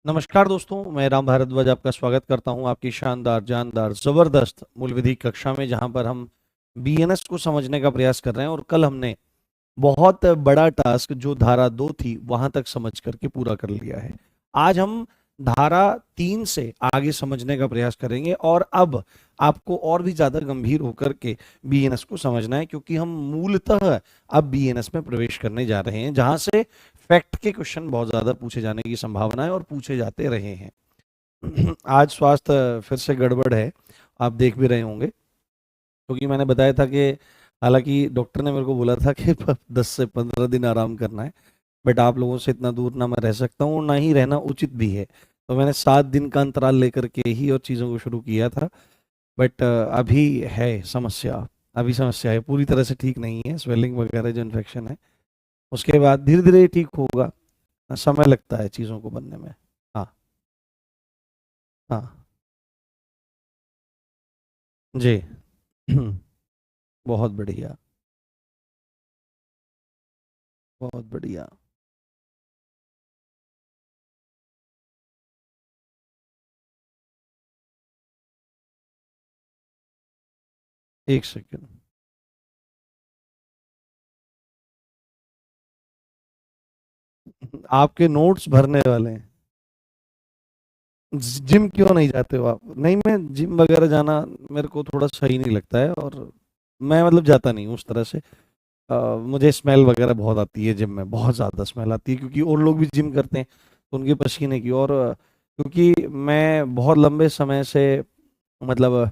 नमस्कार दोस्तों, मैं राम भारद्वाज आपका स्वागत करता हूं आपकी शानदार, जानदार, ज़बरदस्त मूल विधि कक्षा में, जहां पर हम बीएनएस को समझने का प्रयास कर रहे हैं। और कल हमने बहुत बड़ा टास्क जो धारा 2 थी वहां तक समझ करके पूरा कर लिया है। आज हम धारा 3 से आगे समझने का प्रयास करेंगे और अब आपको और भी ज्यादा गंभीर होकर के बीएनएस को समझना है, क्योंकि हम मूलतः अब बीएनएस में प्रवेश करने जा रहे हैं, जहां से फैक्ट के क्वेश्चन बहुत ज्यादा पूछे जाने की संभावना है और पूछे जाते रहे हैं। आज स्वास्थ्य फिर से गड़बड़ है, आप देख भी रहे होंगे, क्योंकि मैंने बताया था कि हालांकि डॉक्टर ने मेरे को बोला था कि 10 से 15 दिन आराम करना है, बट आप लोगों से इतना दूर ना मैं रह सकता हूँ, ना ही रहना उचित भी है। तो मैंने 7 दिन का अंतराल लेकर के ही और चीज़ों को शुरू किया था। बट अभी है समस्या, अभी समस्या है, पूरी तरह से ठीक नहीं है। स्वेलिंग वगैरह जो इन्फेक्शन है, उसके बाद धीरे धीरे ठीक होगा। समय लगता है चीज़ों को बनने में। हाँ। हाँ जी। बहुत बढ़िया, बहुत बढ़िया। एक सेकंड। आपके नोट्स भरने वाले हैं। जिम क्यों नहीं जाते हो आप? नहीं, मैं जिम वगैरह जाना मेरे को थोड़ा सही नहीं लगता है, और मैं मतलब जाता नहीं हूँ उस तरह से। मुझे स्मेल वगैरह बहुत आती है जिम में, बहुत ज़्यादा स्मेल आती है, क्योंकि और लोग भी जिम करते हैं तो उनके पसीने की। और क्योंकि मैं बहुत लंबे समय से मतलब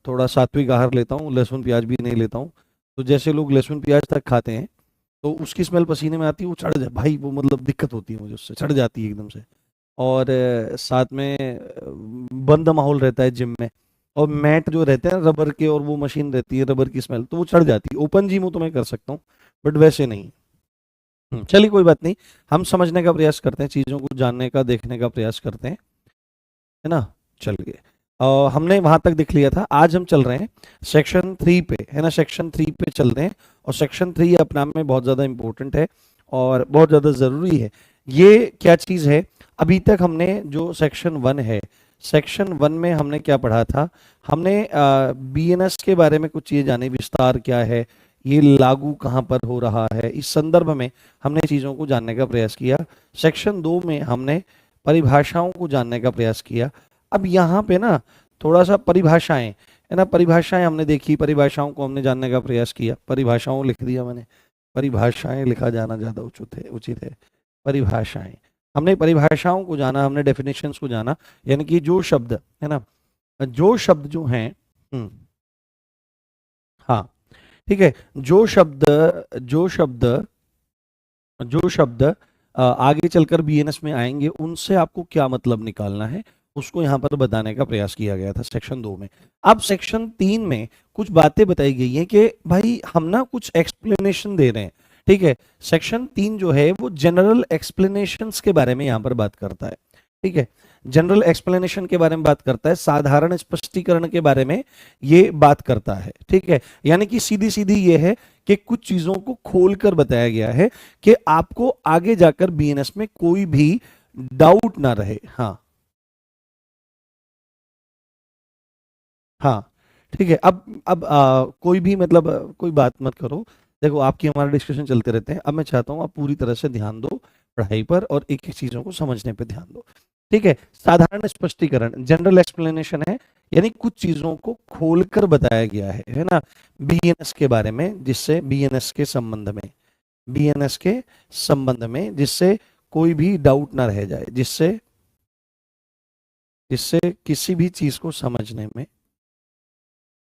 थोड़ा सात्विक आहार लेता हूँ, लहसुन प्याज भी नहीं लेता हूँ। तो जैसे लोग लहसुन प्याज तक खाते हैं तो उसकी स्मेल पसीने में आती है, वो चढ़ जाए भाई, वो मतलब दिक्कत होती है मुझे, उससे चढ़ जाती है एकदम से। और साथ में बंद माहौल रहता है जिम में, और मैट जो रहते हैं रबर के, और वो मशीन रहती है रबर की स्मेल, तो वो चढ़ जाती है। ओपन जिम हो तो मैं कर सकता हूँ, बट वैसे नहीं। चलिए कोई बात नहीं, हम समझने का प्रयास करते हैं, चीज़ों को जानने का, देखने का प्रयास करते हैं, है ना। चलिए, हमने वहां तक देख लिया था। आज हम चल रहे हैं सेक्शन 3 पे, है ना। सेक्शन 3 पे चल रहे हैं, और सेक्शन 3 अपने आप में बहुत ज़्यादा इंपॉर्टेंट है और बहुत ज़्यादा ज़रूरी है। ये क्या चीज़ है? अभी तक हमने जो सेक्शन 1 है, सेक्शन 1 में हमने क्या पढ़ा था? हमने बीएनएस के बारे में कुछ चीज़ें जानी, विस्तार क्या है, ये लागू कहाँ पर हो रहा है, इस संदर्भ में हमने चीज़ों को जानने का प्रयास किया। सेक्शन 2 में हमने परिभाषाओं को जानने का प्रयास किया। अब यहाँ पे ना थोड़ा सा परिभाषाएं, है ना, परिभाषाएं हमने देखी, परिभाषाओं को हमने जानने का प्रयास किया। परिभाषाओं लिख दिया मैंने, परिभाषाएं लिखा जाना ज़्यादा उचित है। परिभाषाएं, हमने परिभाषाओं को जाना, हमने डेफिनेशंस को जाना, यानी कि जो शब्द, है ना, जो शब्द जो हैं। हम्म, हाँ, ठीक है। जो शब्द जो शब्द जो शब्द आगे चलकर बीएनएस में आएंगे, उनसे आपको क्या मतलब निकालना है, उसको यहां पर बताने का प्रयास किया गया था सेक्शन 2 में। अब सेक्शन 3 में कुछ बातें बताई गई हैं कि भाई हम ना कुछ एक्सप्लेनेशन दे रहे हैं, ठीक है। सेक्शन 3 जो है वो जनरल एक्सप्लेनेशंस के बारे में यहां पर बात करता है, ठीक है। जनरल एक्सप्लेनेशन के बारे में बात करता है, साधारण स्पष्टीकरण के बारे में ये बात करता है, ठीक है। यानी कि सीधी सीधी ये है कि कुछ चीजों को खोलकर बताया गया है कि आपको आगे जाकर बीएनएस में कोई भी डाउट ना रहे। हाँ। हाँ, ठीक है। अब कोई भी मतलब कोई बात मत करो। देखो, आपकी हमारा डिस्कशन चलते रहते हैं। अब मैं चाहता हूं आप पूरी तरह से ध्यान दो पढ़ाई पर, और एक एक चीजों को समझने पे ध्यान दो, ठीक है। साधारण स्पष्टीकरण, जनरल एक्सप्लेनेशन है, यानी कुछ चीजों को खोलकर बताया गया है ना, बीएनएस के बारे में, जिससे बीएनएस के संबंध में, बीएनएस के संबंध में, जिससे कोई भी डाउट ना रह जाए, जिससे जिससे किसी भी चीज को समझने में,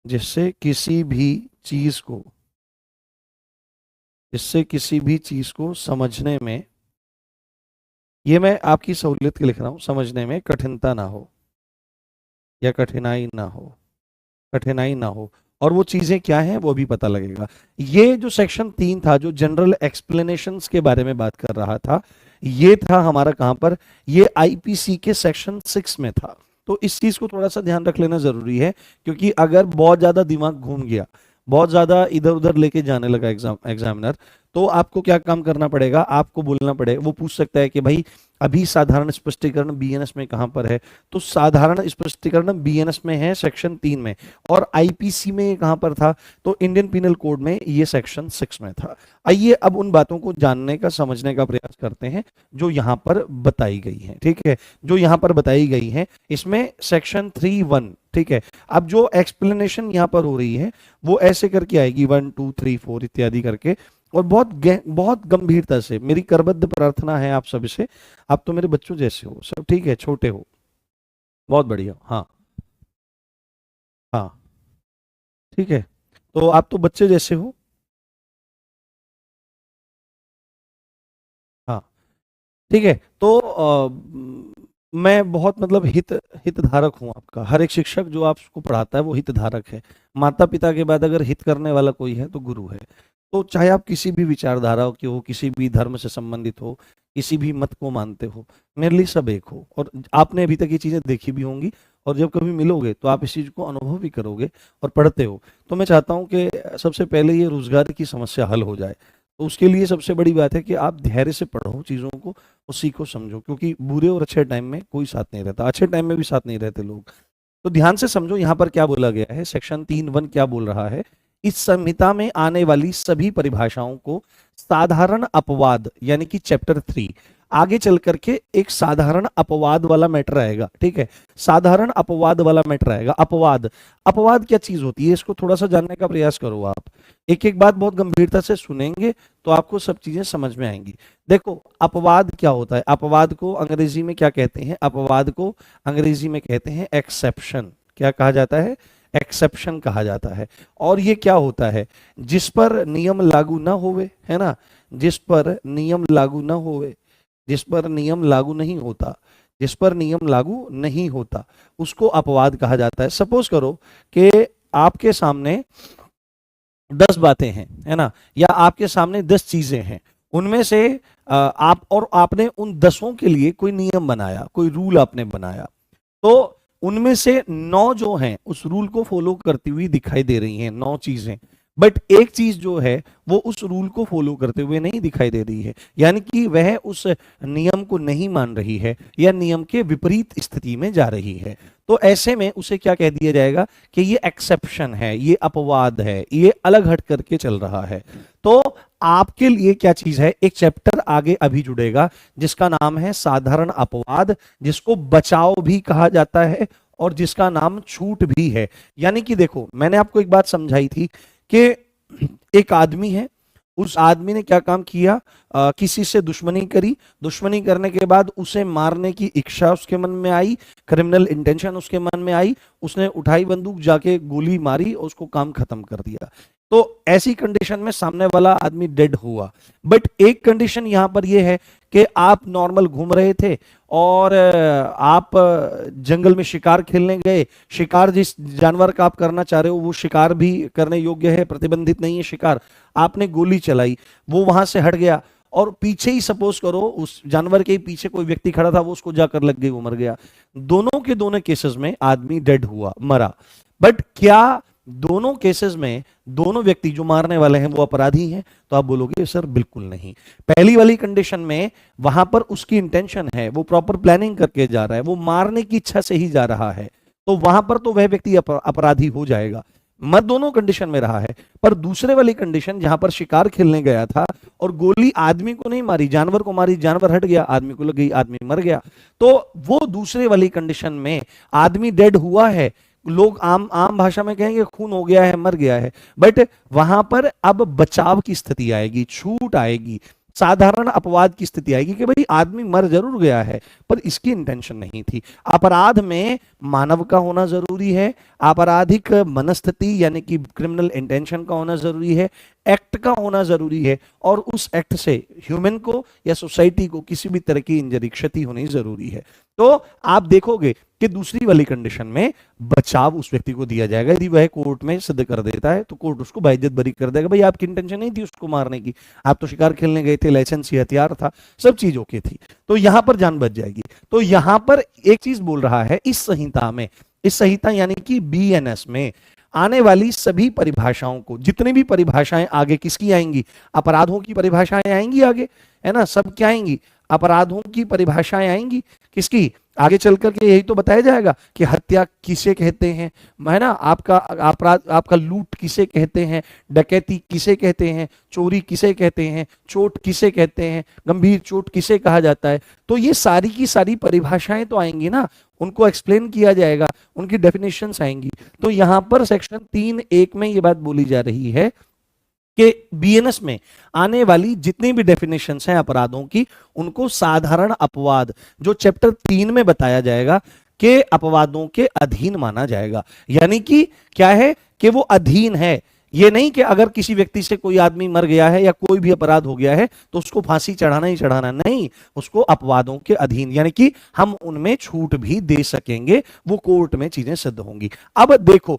जिससे किसी भी चीज को जिससे किसी भी चीज को समझने में, ये मैं आपकी सहूलियत के लिख रहा हूं, समझने में कठिनता ना हो, या कठिनाई ना हो, कठिनाई ना हो। और वो चीजें क्या हैं वो भी पता लगेगा। ये जो सेक्शन 3 था, जो जनरल एक्सप्लेनेशंस के बारे में बात कर रहा था, ये था हमारा कहां पर? ये आईपीसी के सेक्शन 6 में था। तो इस चीज को थोड़ा सा ध्यान रख लेना जरूरी है, क्योंकि अगर बहुत ज्यादा दिमाग घूम गया, बहुत ज्यादा इधर उधर लेके जाने लगा एग्जामिनर, तो आपको क्या काम करना पड़ेगा, आपको बोलना पड़ेगा, वो पूछ सकता है कि भाई अभी साधारण स्पष्टीकरण बीएनएस में कहां पर है, तो साधारण स्पष्टीकरण बीएनएस में है सेक्शन 3 में, और आईपीसी में ये कहां पर था, तो इंडियन पिनल कोड में ये सेक्शन 6 में था। आइए अब उन बातों को जानने का, समझने का प्रयास करते हैं जो यहां पर बताई गई है। ठीक है, जो यहां पर बताई गई है इसमें सेक्शन 3(1), ठीक है। अब जो एक्सप्लेनेशन यहां पर हो रही है वो ऐसे करके आएगी 1 2 3 4 इत्यादि करके, और बहुत गंभीरता से मेरी करबद्ध प्रार्थना है आप सभी से, आप तो मेरे बच्चों जैसे हो सब, ठीक है, छोटे हो, बहुत बढ़िया, हाँ हाँ, ठीक है, तो आप तो बच्चे जैसे हो, हाँ, ठीक है। तो मैं बहुत मतलब हितधारक हूँ आपका, हर एक शिक्षक जो आपको पढ़ाता है वो हितधारक है। माता पिता के बाद अगर हित करने वाला कोई है तो गुरु है। तो चाहे आप किसी भी विचारधारा के हो, किसी भी धर्म से संबंधित हो, किसी भी मत को मानते हो, मेरे लिए सब एक हो, और आपने अभी तक ये चीजें देखी भी होंगी, और जब कभी मिलोगे तो आप इस चीज को अनुभव भी करोगे और पढ़ते हो। तो मैं चाहता हूँ कि सबसे पहले ये रोजगार की समस्या हल हो जाए, तो उसके लिए सबसे बड़ी बात है कि आप धैर्य से पढ़ो चीजों को और सीखो समझो, क्योंकि बुरे और अच्छे टाइम में कोई साथ नहीं रहता, अच्छे टाइम में भी साथ नहीं रहते लोग। तो ध्यान से समझो यहाँ पर क्या बोला गया है, सेक्शन 3(1) क्या बोल रहा है। इस संहिता में आने वाली सभी परिभाषाओं को साधारण अपवाद यानी कि चैप्टर 3, आगे चल करके एक साधारण अपवाद वाला मैटर आएगा, ठीक है, साधारण अपवाद वाला मैटर आएगा। अपवाद, अपवाद क्या चीज होती है, इसको थोड़ा सा जानने का प्रयास करो आप, एक एक बात बहुत गंभीरता से सुनेंगे तो आपको सब चीजें समझ में आएंगी। देखो अपवाद क्या होता है, अपवाद को अंग्रेजी में क्या कहते हैं, अपवाद को अंग्रेजी में कहते हैं एक्सेप्शन। क्या कहा जाता है, एक्सेप्शन कहा जाता है। और ये क्या होता है, जिस पर नियम लागू ना होवे, है ना, जिस पर नियम लागू ना होवे, जिस पर नियम लागू नहीं होता, जिस पर नियम लागू नहीं होता, उसको अपवाद कहा जाता है। सपोज करो कि आपके सामने 10 बातें हैं, है ना, या आपके सामने 10 चीजें हैं, उनमें से आप और आपने उन 10ओं के लिए कोई नियम बनाया, कोई रूल आपने बनाया, तो उनमें से 9 जो हैं उस रूल को फॉलो करती हुई दिखाई दे रही हैं, 9 चीजें, बट एक चीज जो है वो उस रूल को फॉलो करते हुए नहीं दिखाई दे रही है, यानी कि वह उस नियम को नहीं मान रही है या नियम के विपरीत स्थिति में जा रही है। तो ऐसे में उसे क्या कह दिया जाएगा कि ये एक्सेप्शन है, ये अपवाद है, ये अलग हट करके चल रहा है। तो आपके लिए क्या चीज है, एक चैप्टर आगे अभी जुड़ेगा जिसका नाम है साधारण अपवाद, जिसको बचाव भी कहा जाता है और जिसका नाम छूट भी है। यानी कि देखो मैंने आपको एक बात समझाई थी कि एक आदमी है, उस आदमी ने क्या काम किया, किसी से दुश्मनी करी, दुश्मनी करने के बाद उसे मारने की इच्छा उसके मन में आई, क्रिमिनल इंटेंशन उसके मन में आई, उसने उठाई बंदूक, जाके गोली मारी और उसको काम खत्म कर दिया। तो ऐसी कंडीशन में सामने वाला आदमी डेड हुआ। बट एक कंडीशन यहां पर यह है कि आप नॉर्मल घूम रहे थे और आप जंगल में शिकार खेलने गए, शिकार जिस जानवर का आप करना चाह रहे हो वो शिकार भी करने योग्य है, प्रतिबंधित नहीं है शिकार, आपने गोली चलाई, वो वहां से हट गया और पीछे ही सपोज करो उस जानवर के पीछे कोई व्यक्ति खड़ा था, वो उसको जाकर लग गई, वो मर गया। दोनों के दोनों केसेस में आदमी डेड हुआ, मरा। बट क्या दोनों केसेस में दोनों व्यक्ति जो मारने वाले हैं वो अपराधी हैं? तो आप बोलोगे सर बिल्कुल नहीं। पहली वाली कंडीशन में वहां पर उसकी इंटेंशन है, वो प्रॉपर प्लानिंग करके जा रहा है, वो मारने की इच्छा से ही जा रहा है, तो वहां पर तो वह व्यक्ति अपराधी हो जाएगा। मत दोनों कंडीशन में रहा है। पर दूसरे वाली कंडीशन जहां पर शिकार खेलने गया था और गोली आदमी को नहीं मारी, जानवर को मारी, जानवर हट गया, आदमी को लग गई, आदमी मर गया, तो वो दूसरे वाली कंडीशन में आदमी डेड हुआ है, लोग आम आम भाषा में कहेंगे खून हो गया है, मर गया है। बट वहां पर अब बचाव की स्थिति आएगी, छूट आएगी, साधारण अपवाद की स्थिति आएगी कि भाई आदमी मर जरूर गया है पर इसकी इंटेंशन नहीं थी। अपराध में मानव का होना जरूरी है, आपराधिक मनस्थिति यानी कि क्रिमिनल इंटेंशन का होना जरूरी है, एक्ट का होना जरूरी है, और उस एक्ट से ह्यूमन को या सोसाइटी को किसी भी तरह की इंजरी, क्षति होनी जरूरी है। तो आप देखोगे कि दूसरी वाली कंडीशन में बचाव उस व्यक्ति को दिया जाएगा। यदि वह कोर्ट में सिद्ध कर देता है तो कोर्ट उसको बाइज्जत बरी कर देगा, भाई आपकी इंटेंशन नहीं थी उसको मारने की, आप तो शिकार खेलने गए थे, लाइसेंसी हथियार था, सब चीज ओके थी, तो यहां पर जान बच जाएगी। तो यहां पर एक चीज बोल रहा है इस संहिता में, इस संहिता यानी कि बीएनएस में आने वाली सभी परिभाषाओं को, जितनी भी परिभाषाएं आगे किसकी आएंगी, अपराधों की परिभाषाएं आएंगी आगे, है ना, सब क्या आएंगी, अपराधों की परिभाषाएं आएंगी, किसकी, आगे चल करके यही तो बताया जाएगा कि हत्या किसे कहते हैं, है ना, आपका अपराध, आपका लूट किसे कहते हैं, डकैती किसे कहते हैं, चोरी किसे कहते हैं, चोट किसे कहते हैं, गंभीर चोट किसे कहा जाता है। तो ये सारी की सारी परिभाषाएं तो आएंगी ना, उनको एक्सप्लेन किया जाएगा, उनकी डेफिनेशंस आएंगी। तो यहां पर सेक्शन 3(1) में ये बात बोली जा रही है कि बीएनएस में आने वाली जितनी भी डेफिनेशंस हैं अपराधों की, उनको साधारण अपवाद, जो चैप्टर 3 में बताया जाएगा, के अपवादों के अधीन माना जाएगा। यानी कि क्या है कि वो अधीन है, ये नहीं कि अगर किसी व्यक्ति से कोई आदमी मर गया है या कोई भी अपराध हो गया है तो उसको फांसी चढ़ाना ही चढ़ाना, नहीं, उसको अपवादों के अधीन, यानी कि हम उनमें छूट भी दे सकेंगे, वो कोर्ट में चीजें सिद्ध होंगी। अब देखो,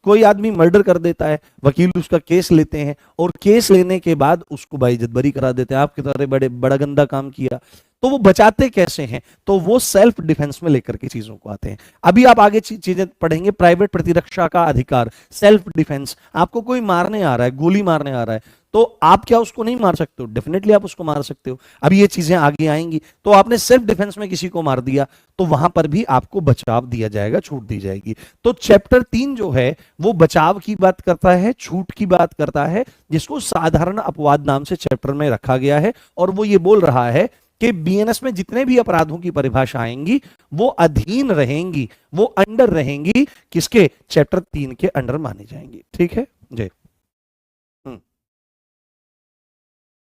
कोई आदमी मर्डर कर देता है, वकील उसका केस लेते हैं और केस लेने के बाद उसको बाइज्जत बरी करा देते हैं, आपके तरह बड़ा गंदा काम किया, तो वो बचाते कैसे हैं, तो वो सेल्फ डिफेंस में लेकर के चीजों को आते हैं। अभी आप आगे चीजें पढ़ेंगे, प्राइवेट प्रतिरक्षा का अधिकार, सेल्फ डिफेंस, आपको कोई मारने आ रहा है, गोली मारने आ रहा है, तो आप क्या उसको नहीं मार सकते हो, डेफिनेटली आप उसको मार सकते हो। अभी ये चीजें आगे आएंगी, तो आपने सेल्फ डिफेंस में किसी को मार दिया तो वहां पर भी आपको बचाव दिया जाएगा, छूट दी जाएगी। तो चैप्टर 3 जो है वो बचाव की बात करता है, छूट की बात करता है, जिसको साधारण अपवाद नाम से चैप्टर में रखा गया है। और वो ये बोल रहा है कि बीएनएस में जितने भी अपराधों की परिभाषा आएंगी वो अधीन रहेंगी, वो अंडर रहेंगी, किसके, चैप्टर 3 के अंडर मानी जाएंगी। ठीक है जी।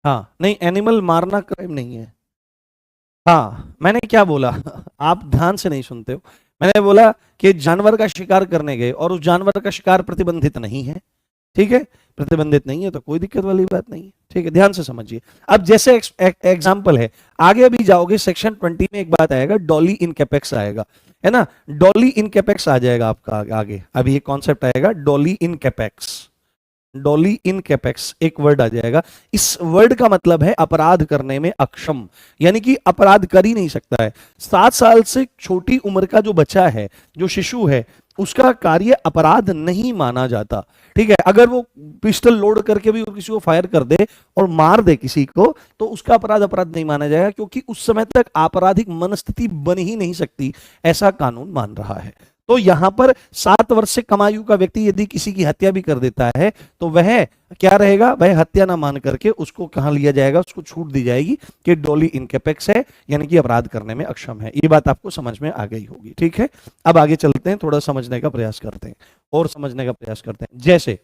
हाँ, नहीं, एनिमल मारना क्राइम नहीं है। हाँ, मैंने क्या बोला आप ध्यान से नहीं सुनते हो। मैंने बोला कि जानवर का शिकार करने गए और उस जानवर का शिकार प्रतिबंधित नहीं है, ठीक है, प्रतिबंधित नहीं है तो कोई दिक्कत वाली बात नहीं है, ठीक है, ध्यान से समझिए। अब जैसे एग्जाम्पल है, आगे अभी जाओगे सेक्शन 20 में एक बात आएगा, डॉली इन कैपेक्स आएगा, है ना, डॉली इन कैपेक्स आ जाएगा आपका आगे, अभी एक कॉन्सेप्ट आएगा डॉली इन कैपेक्स, डॉली इन कैपेक्स एक वर्ड आ जाएगा। इस वर्ड का मतलब है अपराध करने में अक्षम, यानी कि अपराध कर ही नहीं सकता है। 7 साल से छोटी उम्र का जो बच्चा है, जो शिशु है, उसका कार्य अपराध नहीं माना जाता, ठीक है। अगर वो पिस्टल लोड करके भी किसी को फायर कर दे और मार दे किसी को तो उसका अपराध नहीं माना जाएगा, क्योंकि उस समय तक आपराधिक मनस्थिति बन ही नहीं सकती, ऐसा कानून मान रहा है। तो यहां पर 7 वर्ष से कम आयु का व्यक्ति यदि किसी की हत्या भी कर देता है तो वह क्या रहेगा, वह हत्या ना मान करके उसको कहां लिया जाएगा, उसको छूट दी जाएगी कि डॉली इनकैपेक्स है, यानी कि अपराध करने में अक्षम है। ये बात आपको समझ में आ गई होगी, ठीक है। अब आगे चलते हैं, थोड़ा समझने का प्रयास करते हैं और समझने का प्रयास करते हैं। जैसे,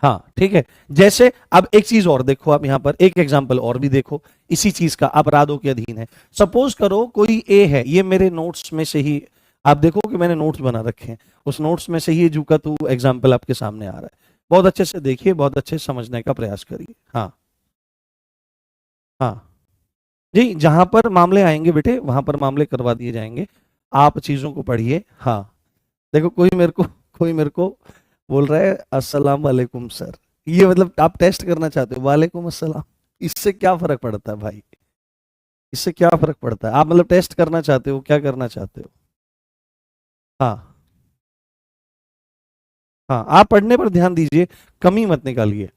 हाँ ठीक है, जैसे अब एक चीज और देखो, आप यहां पर एक एग्जांपल और भी देखो इसी चीज का, अपराधों के अधीन है। सपोज करो कोई ए है, ये मेरे नोट्स में से ही आप देखो कि मैंने नोट्स बना रखे हैं, उस नोट्स में से ही जूका तू एग्जाम्पल आपके सामने आ रहा है। बहुत अच्छे से देखिए, बहुत अच्छे से समझने का प्रयास करिए। हाँ हाँ जी, जहां पर मामले आएंगे बेटे वहां पर मामले करवा दिए जाएंगे, आप चीजों को पढ़िए। हाँ देखो, कोई मेरे को बोल रहा है अस्सलाम वालेकुम सर, ये मतलब आप टेस्ट करना चाहते हो, वालेकुम अस्सलाम, इससे क्या फर्क पड़ता है भाई, इससे क्या फर्क पड़ता है, आप मतलब टेस्ट करना चाहते हो, क्या करना चाहते हो। हाँ हाँ, आप पढ़ने पर ध्यान दीजिए, कमी मत निकालिए।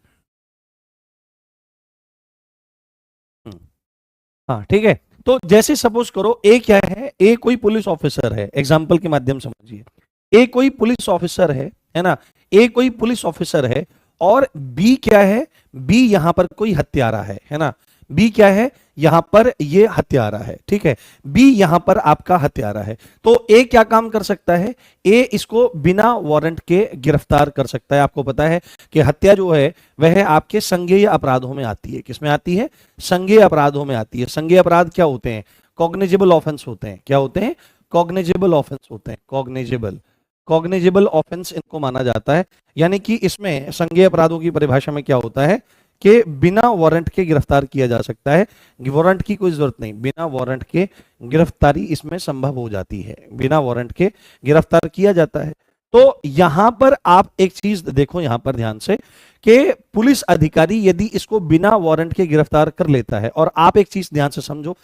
हाँ ठीक है, तो जैसे सपोज करो ए क्या है, ए कोई पुलिस ऑफिसर है, एग्जाम्पल के माध्यम से समझिए, ए कोई पुलिस ऑफिसर है ना, ए कोई पुलिस ऑफिसर है, और बी क्या है, बी यहां पर कोई हत्यारा है ना, बी क्या है, यहां पर ये हत्यारा है, ठीक है, बी यहां पर आपका हत्यारा है। तो ए क्या काम कर सकता है, ए इसको बिना वारंट के गिरफ्तार कर सकता है। आपको पता है कि हत्या जो है वह आपके संज्ञेय अपराधों में आती है, किसमें आती है, संज्ञेय अपराधों में आती है। संज्ञेय अपराध क्या होते हैं, कॉग्निजेबल ऑफेंस होते हैं, क्या होते हैं, कॉग्निजेबल ऑफेंस होते हैं, कॉग्निजेबल ऑफेंस इनको माना जाता है। यानी कि इसमें संज्ञेय अपराधों की परिभाषा में क्या होता है कि बिना वारंट के गिरफ्तार किया जा सकता है, वारंट की कोई जरूरत नहीं, बिना वारंट के गिरफ्तारी इसमें संभव हो जाती है, बिना वारंट के गिरफ्तार किया जाता है। तो यहां पर आप एक चीज देखो यहां पर ध्यान से, कि पुलिस अधिकारी यदि इसको बिना वारंट के गिरफ्तार कर लेता है, और आप एक चीज ध्यान से समझो,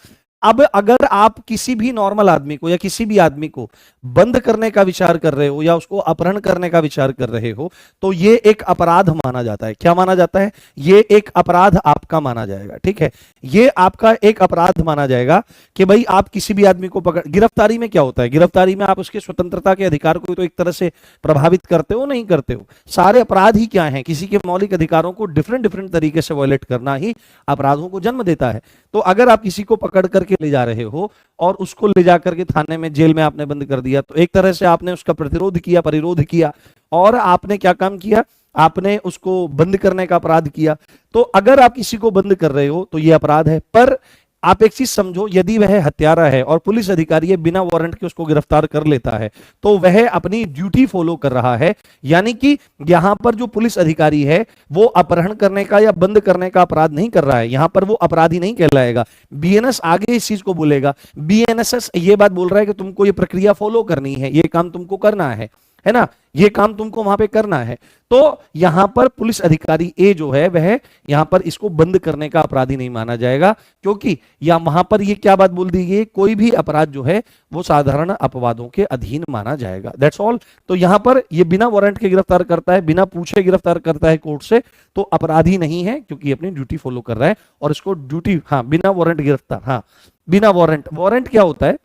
अब अगर आप किसी भी नॉर्मल आदमी को या किसी भी आदमी को बंद करने का विचार कर रहे हो या उसको अपहरण करने का विचार कर रहे हो, तो ये एक अपराध माना जाता है। क्या माना जाता है? ये एक अपराध आपका माना जाएगा। ठीक है, ये आपका एक अपराध माना जाएगा कि भाई आप किसी भी आदमी को पकड़। गिरफ्तारी में क्या होता है? गिरफ्तारी में आप उसके स्वतंत्रता के अधिकार को तो एक तरह से प्रभावित करते हो, नहीं करते हो। सारे अपराध ही क्या है? किसी के मौलिक अधिकारों को डिफरेंट डिफरेंट तरीके से वायलेट करना ही अपराधों को जन्म देता है। तो अगर आप किसी को पकड़ करके ले जा रहे हो और उसको ले जाकर के थाने में, जेल में आपने बंद कर दिया, तो एक तरह से आपने उसका प्रतिरोध किया, परिरोध किया, और आपने क्या काम किया? आपने उसको बंद करने का अपराध किया। तो अगर आप किसी को बंद कर रहे हो तो यह अपराध है। पर आप एक चीज समझो, यदि वह हत्यारा है और पुलिस अधिकारी बिना वारंट के उसको गिरफ्तार कर लेता है, तो वह अपनी ड्यूटी फॉलो कर रहा है। यानी कि यहां पर जो पुलिस अधिकारी है वो अपहरण करने का या बंद करने का अपराध नहीं कर रहा है, यहां पर वो अपराधी नहीं कहलाएगा। बीएनएस आगे इस चीज को बोलेगा, बीएनएसएस ये बात बोल रहा है कि तुमको ये प्रक्रिया फॉलो करनी है, ये काम तुमको करना है ना, ये काम तुमको वहां पे करना है। तो यहां पर पुलिस अधिकारी ए जो है वह यहां पर इसको बंद करने का अपराधी नहीं माना जाएगा, क्योंकि या वहां पर ये क्या बात बोल दी गई, कोई भी अपराध जो है वो साधारण अपवादों के अधीन माना जाएगा। That's all. तो यहां पर ये बिना वारंट के गिरफ्तार करता है, बिना पूछे गिरफ्तार करता है कोर्ट से, तो अपराधी नहीं है, क्योंकि अपनी ड्यूटी फॉलो कर रहा है और इसको ड्यूटी, हाँ, बिना वारंट गिरफ्तार, हाँ, बिना वारंट। वारंट क्या होता है?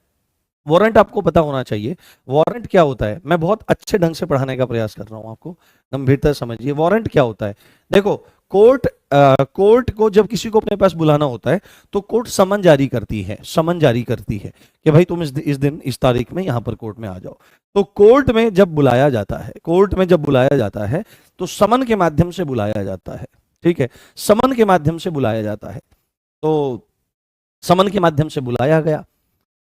वारंट आपको पता होना चाहिए। वारंट क्या होता है? मैं बहुत अच्छे ढंग से पढ़ाने का प्रयास कर रहा हूं, आपको गंभीरता समझिए। वारंट क्या होता है? देखो, कोर्ट को जब किसी को अपने पास बुलाना होता है तो कोर्ट समन जारी करती है, समन जारी करती है कि भाई तुम इस दिन इस तारीख में यहां पर कोर्ट में आ जाओ। तो कोर्ट में जब बुलाया जाता है, कोर्ट में जब बुलाया जाता है तो समन के माध्यम से बुलाया जाता है। ठीक है, समन के माध्यम से बुलाया जाता है। तो समन के माध्यम से बुलाया गया,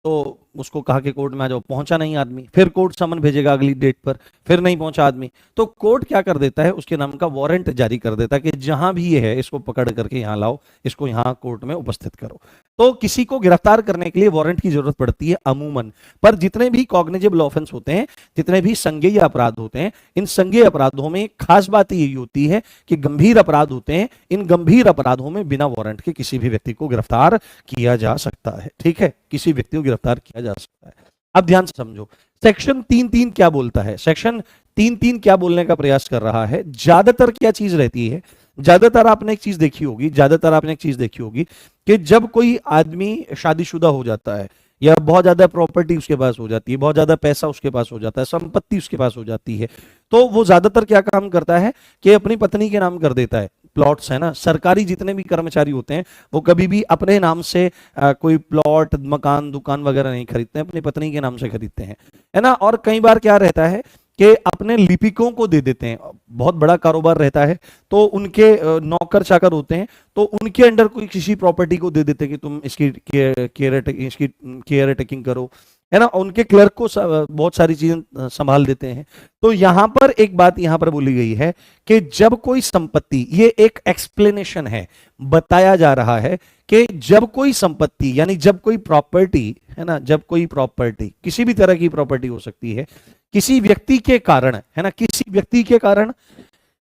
तो उसको कहा कि कोर्ट में आ जाओ, पहुंचा नहीं आदमी, फिर कोर्ट समन भेजेगा अगली डेट पर, फिर नहीं पहुंचा आदमी, तो कोर्ट क्या कर देता है? उसके नाम का वारंट जारी कर देता है कि जहां भी ये है इसको पकड़ करके यहां लाओ, इसको यहां कोर्ट में उपस्थित करो। तो किसी को गिरफ्तार करने के लिए वारंट की जरूरत पड़ती है अमूमन। पर जितने भी कॉग्निजेबल ऑफेंस होते हैं, जितने भी संज्ञेय अपराध होते हैं, इन संज्ञेय अपराधों में खास बात यही होती है कि गंभीर अपराध होते हैं। इन गंभीर अपराधों में बिना वारंट के किसी भी व्यक्ति को गिरफ्तार किया जा सकता है। ठीक है, किसी व्यक्ति को गिरफ्तार किया जा सकता है। अब ध्यान से समझो, सेक्शन 3(3) क्या बोलता है? सेक्शन 3(3) क्या बोलने का प्रयास कर रहा है? ज्यादातर क्या चीज रहती है? ज्यादातर आपने एक चीज देखी होगी, ज्यादातर आपने एक चीज देखी होगी कि जब कोई आदमी शादीशुदा हो जाता है या बहुत ज्यादा प्रॉपर्टी उसके पास हो जाती है, बहुत ज्यादा पैसा उसके पास हो जाता है, संपत्ति उसके पास हो जाती है, तो वो ज्यादातर क्या काम करता है कि अपनी पत्नी के नाम कर देता है। प्लॉट्स है ना, सरकारी जितने भी कर्मचारी होते हैं वो कभी भी अपने नाम से कोई प्लॉट, मकान, दुकान वगैरह नहीं खरीदते हैं, अपनी पत्नी के नाम से खरीदते हैं, है ना। और कई बार क्या रहता है कि अपने लिपिकों को दे देते हैं। बहुत बड़ा कारोबार रहता है तो उनके नौकर चाकर होते हैं, तो उनके अंडर कोई किसी प्रॉपर्टी को दे देते हैं कि तुम इसकी केयर टेकिंग करो, है ना। उनके क्लर्क को बहुत सारी चीजें संभाल देते हैं। तो यहां पर एक बात यहां पर बोली गई है कि जब कोई संपत्ति, ये एक एक्सप्लेनेशन है, बताया जा रहा है कि जब कोई संपत्ति यानी जब कोई प्रॉपर्टी, है ना, जब कोई प्रॉपर्टी, किसी भी तरह की प्रॉपर्टी हो सकती है, किसी व्यक्ति के कारण, है ना, किसी व्यक्ति के कारण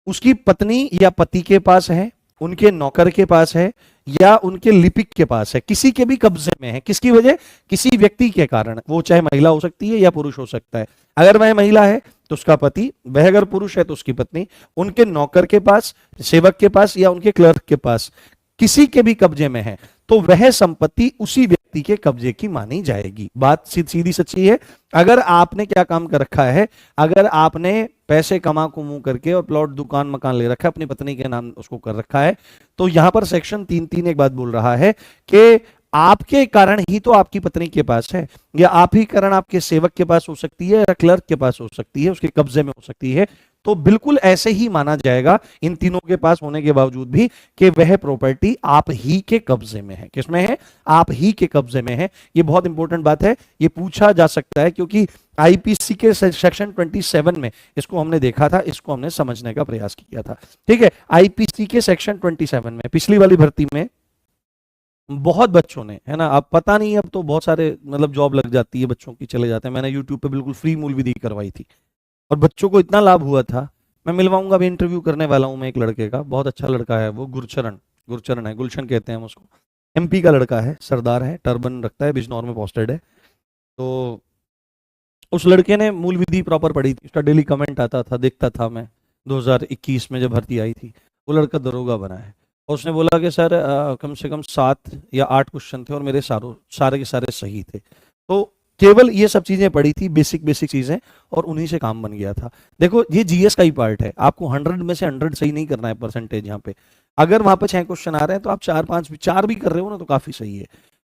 उसकी पत्नी या पति के पास है, उनके नौकर के पास है या उनके लिपिक के पास है, किसी के भी कब्जे में है, किसकी वजह? किसी व्यक्ति के कारण। वो चाहे महिला हो सकती है या पुरुष हो सकता है। अगर वह महिला है तो उसका पति, वह अगर पुरुष है तो उसकी पत्नी, उनके नौकर के पास, सेवक के पास या उनके क्लर्क के पास किसी के भी कब्जे में है, तो वह संपत्ति उसी व्यक्ति के कब्जे की मानी जाएगी। बात सीधी सच्ची है। अगर आपने क्या काम कर रखा है, अगर आपने पैसे कमा कुमू करके और प्लॉट, दुकान, मकान ले रखा है, अपनी पत्नी के नाम उसको कर रखा है, तो यहां पर सेक्शन 3(3) एक बात बोल रहा है कि आपके कारण ही तो आपकी पत्नी के पास है, या आप ही कारण आपके सेवक के पास हो सकती है या क्लर्क के पास हो सकती है, उसके कब्जे में हो सकती है। तो बिल्कुल ऐसे ही माना जाएगा इन तीनों के पास होने के बावजूद भी कि वह प्रॉपर्टी आप ही के कब्जे में है। किसमें है? आप ही के कब्जे में है। ये बहुत इंपॉर्टेंट बात है, ये पूछा जा सकता है, क्योंकि आईपीसी के सेक्शन 27 में इसको हमने देखा था, इसको हमने समझने का प्रयास किया था। ठीक है, आईपीसी के सेक्शन 27 में पिछली वाली भर्ती में बहुत बच्चों ने, है ना, अब पता नहीं, अब तो बहुत सारे मतलब जॉब लग जाती है बच्चों की, चले जाते हैं। मैंने यूट्यूब पे बिल्कुल फ्री मूल विधि करवाई थी और बच्चों को इतना लाभ हुआ था। मैं मिलवाऊंगा, अभी इंटरव्यू करने वाला हूं मैं एक लड़के का, बहुत अच्छा लड़का है वो, गुरचरण है, गुलशन कहते हैं हम उसको। एमपी का लड़का है, सरदार है, टर्बन रखता है, बिजनौर में पोस्टेड है। तो उस लड़के ने मूल विधि प्रॉपर पढ़ी थी, उसका डेली कमेंट आता था, देखता था मैं 2021 में जब भर्ती आई थी। वो लड़का दरोगा बना है और उसने बोला कि सर कम से कम 7 या 8 क्वेश्चन थे और मेरे सारे के सारे सही थे। तो केवल ये सब चीजें पढ़ी थी, बेसिक बेसिक चीजें, और उन्हीं से काम बन गया था। देखो ये जीएस का ही पार्ट है, आपको 100 में से 100 सही नहीं करना है परसेंटेज यहाँ पे। अगर वहां पे 6 क्वेश्चन आ रहे हैं तो आप 4 5 4 भी कर रहे हो ना तो काफी सही है।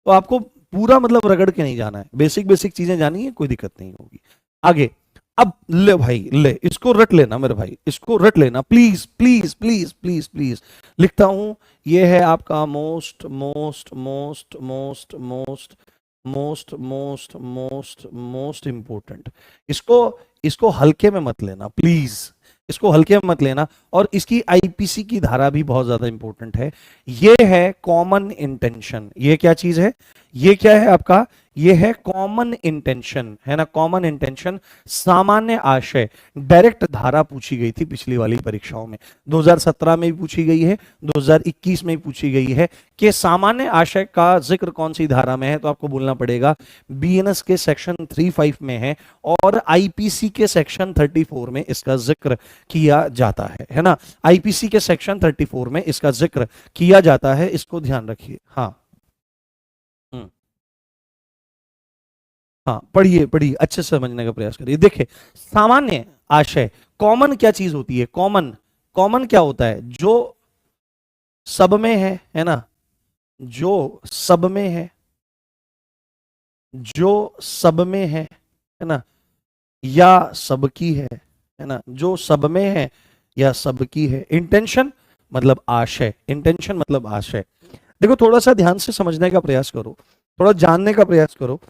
तो आपको पूरा मतलब रगड़ के नहीं जाना है, बेसिक बेसिक चीजें जानी है, कोई दिक्कत नहीं होगी। आगे, अब ले भाई ले, इसको रट लेना मेरे भाई, इसको रट लेना please please please please please. लिखता हूं, ये है आपका most most most most most most most most most important. इसको इसको हल्के में मत लेना प्लीज, इसको हल्के में मत लेना। और इसकी आईपीसी की धारा भी बहुत ज्यादा इंपॉर्टेंट है। ये है कॉमन इंटेंशन। ये क्या चीज है? ये क्या है आपका? ये है कॉमन इंटेंशन, है ना, कॉमन इंटेंशन, सामान्य आशय। डायरेक्ट धारा पूछी गई थी पिछली वाली परीक्षाओं में, 2017 में भी पूछी गई है, 2021 में भी पूछी गई है कि सामान्य आशय का जिक्र कौन सी धारा में है। तो आपको बोलना पड़ेगा बीएनएस के सेक्शन 35 में है और आईपीसी के सेक्शन 34 में इसका जिक्र किया जाता है ना। आईपीसी के सेक्शन 34 में इसका जिक्र किया जाता है, इसको ध्यान रखिए। हाँ हाँ, पढ़िए पढ़िए, अच्छे से समझने का प्रयास करिए। देखिए, सामान्य आशय, कॉमन क्या चीज होती है? कॉमन, कॉमन क्या होता है? जो सब में है ना, जो सब में है, जो सब में है ना, या सबकी है ना, जो सब में है या सबकी है। इंटेंशन मतलब आशय, इंटेंशन मतलब आशय। देखो थोड़ा सा ध्यान से समझने का प्रयास करो, थोड़ा जानने का प्रयास करो।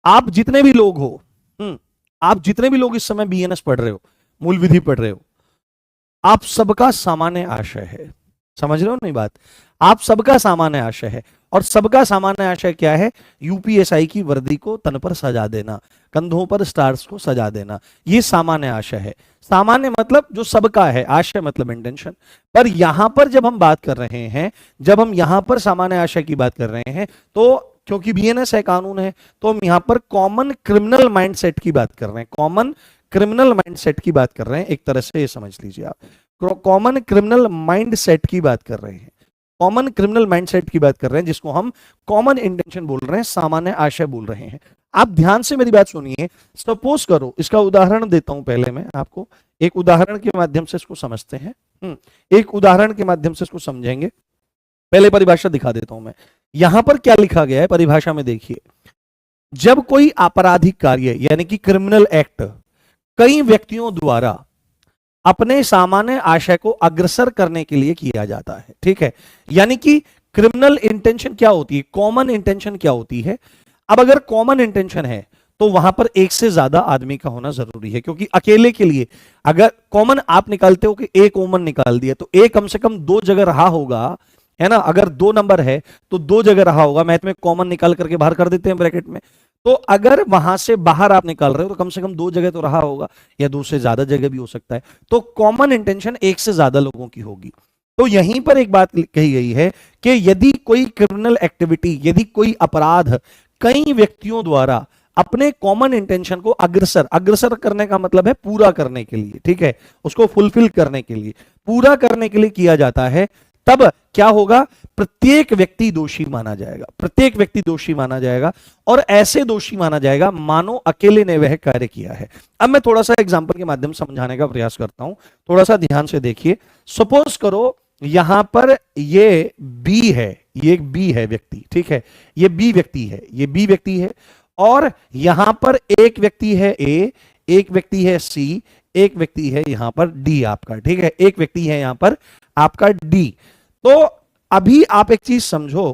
आप जितने भी लोग हो, आप जितने भी लोग इस समय बीएनएस पढ़ रहे हो, मूल विधि पढ़ रहे हो, आप सबका सामान्य आशय है। समझ रहे हो नहीं बात? आप सबका सामान्य आशय है। और सबका सामान्य आशय क्या है? यूपीएसआई की वर्दी को तन पर सजा देना, कंधों पर स्टार्स को सजा देना, ये सामान्य आशय है। सामान्य मतलब जो सबका है, आशय मतलब इंटेंशन। पर यहां पर जब हम बात कर रहे हैं, जब हम यहां पर सामान्य आशय की बात कर रहे हैं, तो क्योंकि बीएनएस है, कानून है, तो हम यहां पर कॉमन क्रिमिनल माइंडसेट की बात कर रहे हैं, कॉमन क्रिमिनल माइंडसेट की बात कर रहे हैं। एक तरह से ये समझ लीजिए आप, कॉमन क्रिमिनल माइंडसेट की बात कर रहे हैं, कॉमन क्रिमिनल माइंडसेट की बात कर रहे हैं, जिसको हम कॉमन इंटेंशन बोल रहे हैं, सामान्य आशय बोल रहे हैं। आप ध्यान से मेरी बात सुनिए। सपोज करो, इसका उदाहरण देता हूं, पहले मैं आपको एक उदाहरण के माध्यम से इसको समझते हैं, एक उदाहरण के माध्यम से इसको समझेंगे। पहले परिभाषा दिखा देता हूं मैं। यहां पर क्या लिखा गया है परिभाषा में, देखिए, जब कोई आपराधिक कार्य यानी कि क्रिमिनल एक्ट कई व्यक्तियों द्वारा अपने सामान्य आशय को अग्रसर करने के लिए किया जाता है, ठीक है, यानी कि क्रिमिनल इंटेंशन क्या होती है, कॉमन इंटेंशन क्या होती है। अब अगर कॉमन इंटेंशन है तो वहां पर एक से ज्यादा आदमी का होना जरूरी है, क्योंकि अकेले के लिए अगर कॉमन आप निकालते हो कि ए कॉमन निकाल दिया, तो ए कम से कम 2 जगह रहा होगा, है ना। अगर 2 नंबर है तो 2 जगह रहा होगा। मैथ में कॉमन निकाल करके बाहर कर देते हैं ब्रैकेट में, तो अगर वहां से बाहर आप निकाल रहे हो तो कम से कम 2 जगह तो रहा होगा, या 2 से ज्यादा जगह भी हो सकता है। तो कॉमन इंटेंशन एक से ज्यादा लोगों की होगी। तो यहीं पर एक बात कही गई है कि यदि कोई क्रिमिनल एक्टिविटी, यदि कोई अपराध कई व्यक्तियों द्वारा अपने कॉमन इंटेंशन को अग्रसर, अग्रसर करने का मतलब है पूरा करने के लिए, ठीक है, उसको फुलफिल करने के लिए, पूरा करने के लिए किया जाता है, तब क्या होगा? प्रत्येक व्यक्ति दोषी माना जाएगा, प्रत्येक व्यक्ति दोषी माना जाएगा। और ऐसे दोषी माना जाएगा मानो अकेले ने वह कार्य किया है। अब मैं थोड़ा सा एग्जांपल के माध्यम से समझाने का प्रयास करता हूं, थोड़ा सा ध्यान से देखिए। सपोज करो यहां पर ये बी है, ये बी है व्यक्ति, ठीक है, ये बी व्यक्ति है, ये बी व्यक्ति है, और यहां पर एक व्यक्ति है ए, एक व्यक्ति है सी, एक व्यक्ति है यहां पर डी आपका, ठीक है, एक व्यक्ति है यहां पर आपका डी। तो अभी आप एक चीज समझो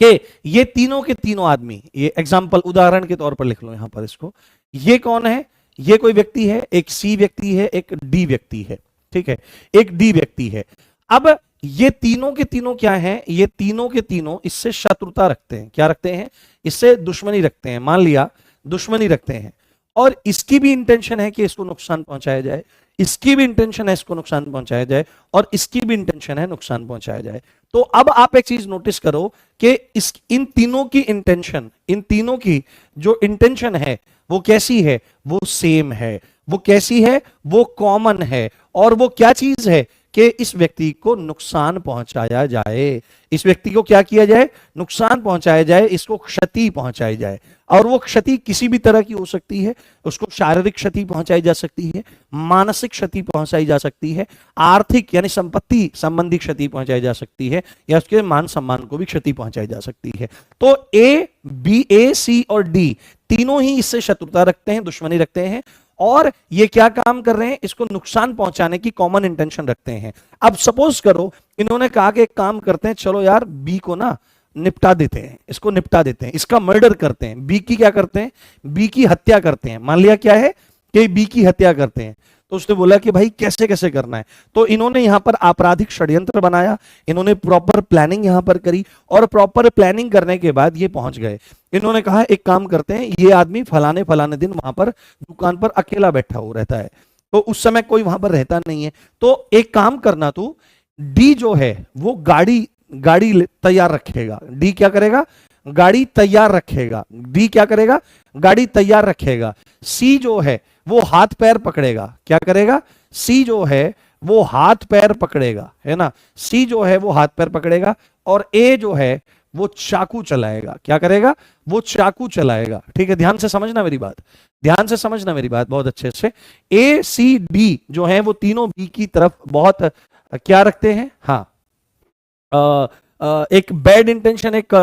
कि ये तीनों के तीनों आदमी, ये एग्जांपल उदाहरण के तौर पर लिख लो यहां पर इसको, ये कौन है? ये कोई व्यक्ति है, एक सी व्यक्ति है, एक डी व्यक्ति है, ठीक है, एक डी व्यक्ति है। अब ये तीनों के तीनों क्या हैं? ये तीनों के तीनों इससे शत्रुता रखते हैं। क्या रखते हैं? इससे दुश्मनी रखते हैं, मान लिया दुश्मनी रखते हैं, और इसकी भी इंटेंशन है कि इसको नुकसान पहुंचाया जाए, इसकी भी इंटेंशन है इसको नुकसान पहुंचाया जाए, और इसकी भी इंटेंशन है नुकसान पहुंचाया जाए। तो अब आप एक चीज नोटिस करो कि इस इन तीनों की इंटेंशन, इन तीनों की जो इंटेंशन है वो कैसी है, वो सेम है। वो कैसी है, वो कॉमन है। और वो क्या चीज है कि इस व्यक्ति को नुकसान पहुंचाया जाए। इस व्यक्ति को क्या किया जाए, नुकसान पहुंचाया जाए, इसको क्षति पहुंचाई जाए। और वो क्षति किसी भी तरह की हो सकती है। उसको शारीरिक क्षति पहुंचाई जा सकती है, मानसिक क्षति पहुंचाई जा सकती है, आर्थिक यानी संपत्ति संबंधी क्षति पहुंचाई जा सकती है, या उसके मान सम्मान को भी क्षति पहुंचाई जा सकती है। तो ए सी और डी तीनों ही इससे शत्रुता रखते हैं, दुश्मनी रखते हैं, और ये क्या काम कर रहे हैं, इसको नुकसान पहुंचाने की कॉमन इंटेंशन रखते हैं। अब सपोज करो इन्होंने कहा कि एक काम करते हैं, चलो यार बी को ना निपटा देते हैं, इसको निपटा देते हैं, इसका मर्डर करते हैं, बी की क्या करते हैं, बी की हत्या करते हैं। मान लिया क्या है कि बी की हत्या करते हैं। तो उसने बोला कि भाई कैसे कैसे करना है। तो इन्होंने यहां पर आपराधिक षड्यंत्र बनाया, इन्होंने प्रॉपर प्लानिंग यहां पर करी, और प्रॉपर प्लानिंग करने के बाद ये पहुंच गए। इन्होंने कहा एक काम करते हैं, ये आदमी फलाने फलाने दिन वहां पर दुकान पर अकेला बैठा हुआ रहता है, तो उस समय कोई वहां पर रहता नहीं है। तो एक काम करना, तू डी जो है वो गाड़ी गाड़ी तैयार रखेगा। डी क्या करेगा, गाड़ी तैयार रखेगा। डी क्या करेगा, गाड़ी तैयार रखेगा। सी जो है वो हाथ पैर पकड़ेगा। क्या करेगा, सी जो है वो हाथ पैर पकड़ेगा, है ना। सी जो है वो हाथ पैर पकड़ेगा, और ए जो है वो चाकू चलाएगा। क्या करेगा, वो चाकू चलाएगा। ठीक है, ध्यान से समझना मेरी बात, ध्यान से समझना मेरी बात बहुत अच्छे से। ए सी डी जो है वो तीनों बी की तरफ बहुत क्या रखते हैं, हाँ, एक बैड इंटेंशन, एक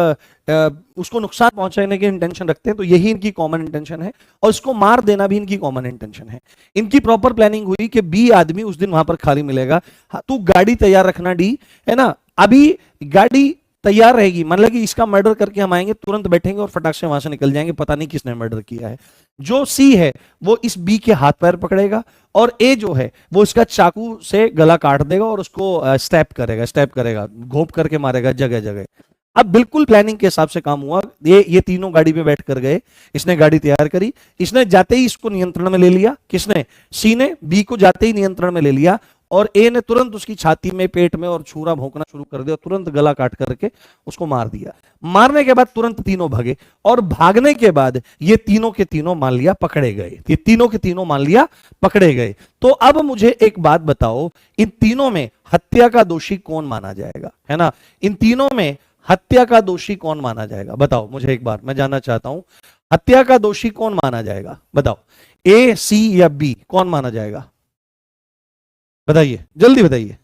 उसको नुकसान पहुंचाने की इंटेंशन रखते हैं। तो यही इनकी कॉमन इंटेंशन है, और इसको मार देना भी इनकी कॉमन इंटेंशन है। इनकी प्रॉपर प्लानिंग हुई कि बी आदमी उस दिन वहां पर खाली मिलेगा। हाँ, तू गाड़ी तैयार रखना डी, है ना। अभी गाड़ी तैयार रहेगी, मतलब कि इसका मर्डर करके हम आएंगे, तुरंत बैठेंगे और फटाक से वहां से निकल जाएंगे, पता नहीं किसने मर्डर किया है। जो सी है वो इस बी के हाथ पैर पकड़ेगा, और ए जो है वो इसका चाकू से गला काट देगा और उसको स्टैप करेगा, घोंप करके मारेगा जगह जगह। अब बिल्कुल प्लानिंग के हिसाब से काम हुआ। ये तीनों गाड़ी पे बैठ कर गए, इसने गाड़ी तैयार करी, इसने जाते ही इसको नियंत्रण में ले लिया। किसने, सी ने बी को जाते ही नियंत्रण में ले लिया, और ए ने तुरंत उसकी छाती में, पेट में और छुरा भोंकना शुरू कर दिया, तुरंत गला काट करके उसको मार दिया। मारने के बाद तुरंत तीनों भागे, और भागने के बाद ये तीनों के तीनों मान लिया पकड़े गए। ये तीनों के तीनों मान लिया पकड़े गए। तो अब मुझे एक बात बताओ, इन तीनों में हत्या का दोषी कौन माना जाएगा, है ना। इन तीनों में हत्या का दोषी कौन माना जाएगा, बताओ मुझे एक बार, मैं जानना चाहता हूं, हत्या का दोषी कौन माना जाएगा, बताओ। ए सी या बी, कौन माना जाएगा, बताइए, जल्दी बताइए।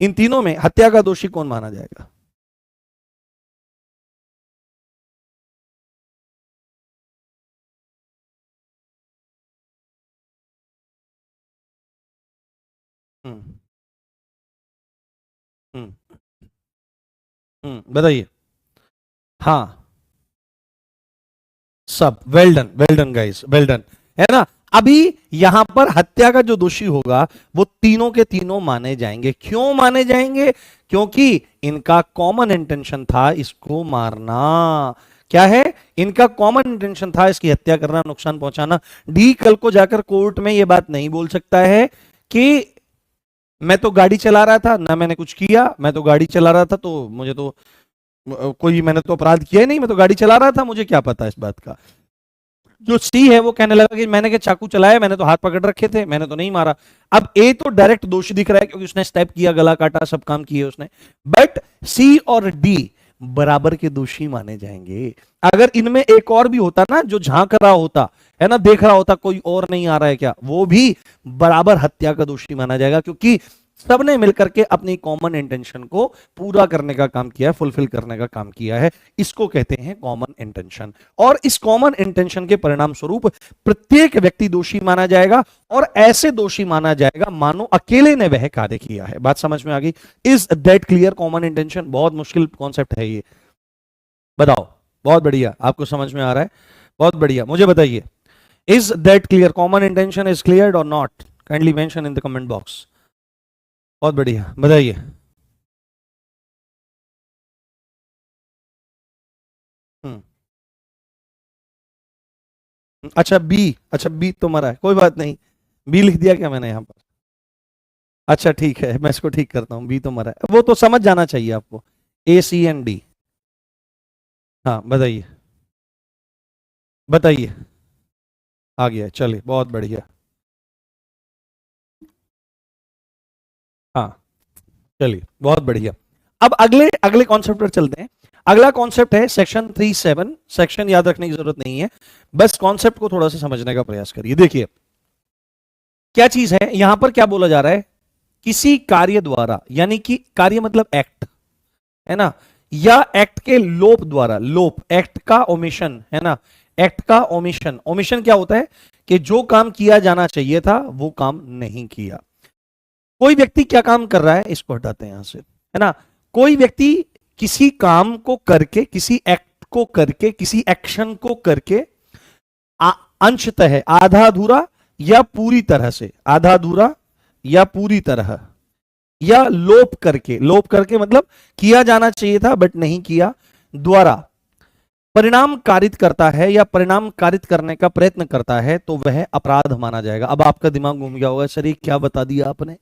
इन तीनों में हत्या का दोषी कौन माना जाएगा। हम्म हम्म बताइए। हाँ, सब well done guys, well done, है ना। अभी यहां पर हत्या का जो दोषी होगा वो तीनों के तीनों माने जाएंगे। क्यों माने जाएंगे, क्योंकि इनका कॉमन इंटेंशन था इसको मारना। क्या है, इनका कॉमन इंटेंशन था इसकी हत्या करना, नुकसान पहुंचाना। डी कल को जाकर कोर्ट में यह बात नहीं बोल सकता है कि मैं तो गाड़ी चला रहा था ना, मैंने कुछ किया, मैं तो गाड़ी चला रहा था, तो मुझे तो मैंने तो अपराध किया ही नहीं, मैं तो गाड़ी चला रहा था, मुझे क्या पता इस बात का। जो सी है वो कहने लगा कि मैंने क्या चाकू चलाया, मैंने तो हाथ पकड़ रखे थे, मैंने तो नहीं मारा। अब ए तो डायरेक्ट दोषी दिख रहा है क्योंकि उसने स्टेप किया, गला काटा, सब काम किए उसने। बट सी और डी बराबर के दोषी माने जाएंगे। अगर इनमें एक और भी होता ना जो झांक रहा होता, है ना, देख रहा होता कोई और नहीं आ रहा है क्या, वो भी बराबर हत्या का दोषी माना जाएगा, क्योंकि सबने मिलकर के अपनी कॉमन इंटेंशन को पूरा करने का काम किया है, फुलफिल करने का काम किया है। इसको कहते हैं कॉमन इंटेंशन। और इस कॉमन इंटेंशन के परिणाम स्वरूप प्रत्येक व्यक्ति दोषी माना जाएगा, और ऐसे दोषी माना जाएगा मानो अकेले ने वह कार्य किया है। बात समझ में आ गई। Is that clear, common intention बहुत मुश्किल कॉन्सेप्ट है ये, बताओ। बहुत बढ़िया, आपको समझ में आ रहा है, बहुत बढ़िया। मुझे बताइए, is that clear, common intention is clear और not, kindly mention in the comment box. बहुत बढ़िया, बताइए। हम्म अच्छा बी, अच्छा बी तो मरा है, कोई बात नहीं, बी लिख दिया क्या मैंने यहाँ पर? अच्छा ठीक है, मैं इसको ठीक करता हूँ, बी तो मरा है, वो तो समझ जाना चाहिए आपको। ए सी एन डी। हाँ बताइए, बताइए। आ गया, चलिए बहुत बढ़िया। हाँ चलिए बहुत बढ़िया। अब अगले अगले कॉन्सेप्ट पर चलते हैं। अगला कॉन्सेप्ट है सेक्शन 37। सेक्शन याद रखने की जरूरत नहीं है, बस कॉन्सेप्ट को थोड़ा सा समझने का प्रयास करिए। देखिए क्या चीज है यहां पर, क्या बोला जा रहा है, किसी कार्य द्वारा, यानी कि कार्य मतलब एक्ट है ना, या एक्ट के लोप द्वारा, लोप एक्ट का ओमिशन है ना, एक्ट का ओमिशन। ओमिशन क्या होता है कि जो काम किया जाना चाहिए था वो काम नहीं किया। कोई व्यक्ति क्या काम कर रहा है, इसको हटाते हैं यहां से, है ना। कोई व्यक्ति किसी काम को करके, किसी एक्ट को करके, किसी एक्शन को करके अंशतः आधा अधूरा या पूरी तरह से, आधा अधूरा या पूरी तरह, या लोप करके, लोप करके मतलब किया जाना चाहिए था बट नहीं किया, द्वारा परिणाम कारित करता है या परिणाम कारित करने का प्रयत्न करता है, तो वह अपराध माना जाएगा। अब आपका दिमाग घूम गया होगा, सर ये क्या बता दिया आपने,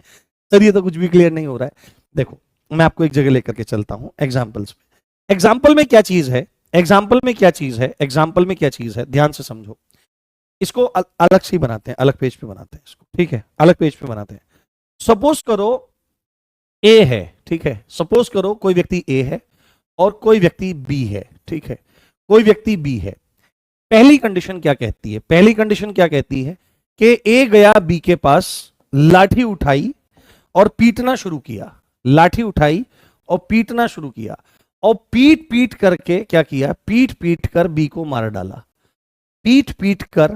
सर ये तो कुछ भी क्लियर नहीं हो रहा है। देखो मैं आपको एक जगह लेकर के चलता हूं, एग्जाम्पल्स में। एग्जाम्पल में क्या चीज है, एग्जाम्पल में क्या चीज है, एग्जाम्पल में क्या चीज है, ध्यान से समझो। इसको अलग से ही बनाते हैं, अलग पेज पे बनाते हैं इसको, ठीक है, अलग पेज पे बनाते हैं। सपोज करो ए है, ठीक है, सपोज करो कोई व्यक्ति ए है और कोई व्यक्ति बी है, ठीक है, कोई व्यक्ति बी है। पहली कंडीशन क्या कहती है, पहली कंडीशन क्या कहती है कि ए गया बी के पास, लाठी उठाई और पीटना शुरू किया, लाठी उठाई और पीटना शुरू किया, और पीट पीट करके क्या किया, पीट पीट कर बी को मार डाला, पीट पीट कर,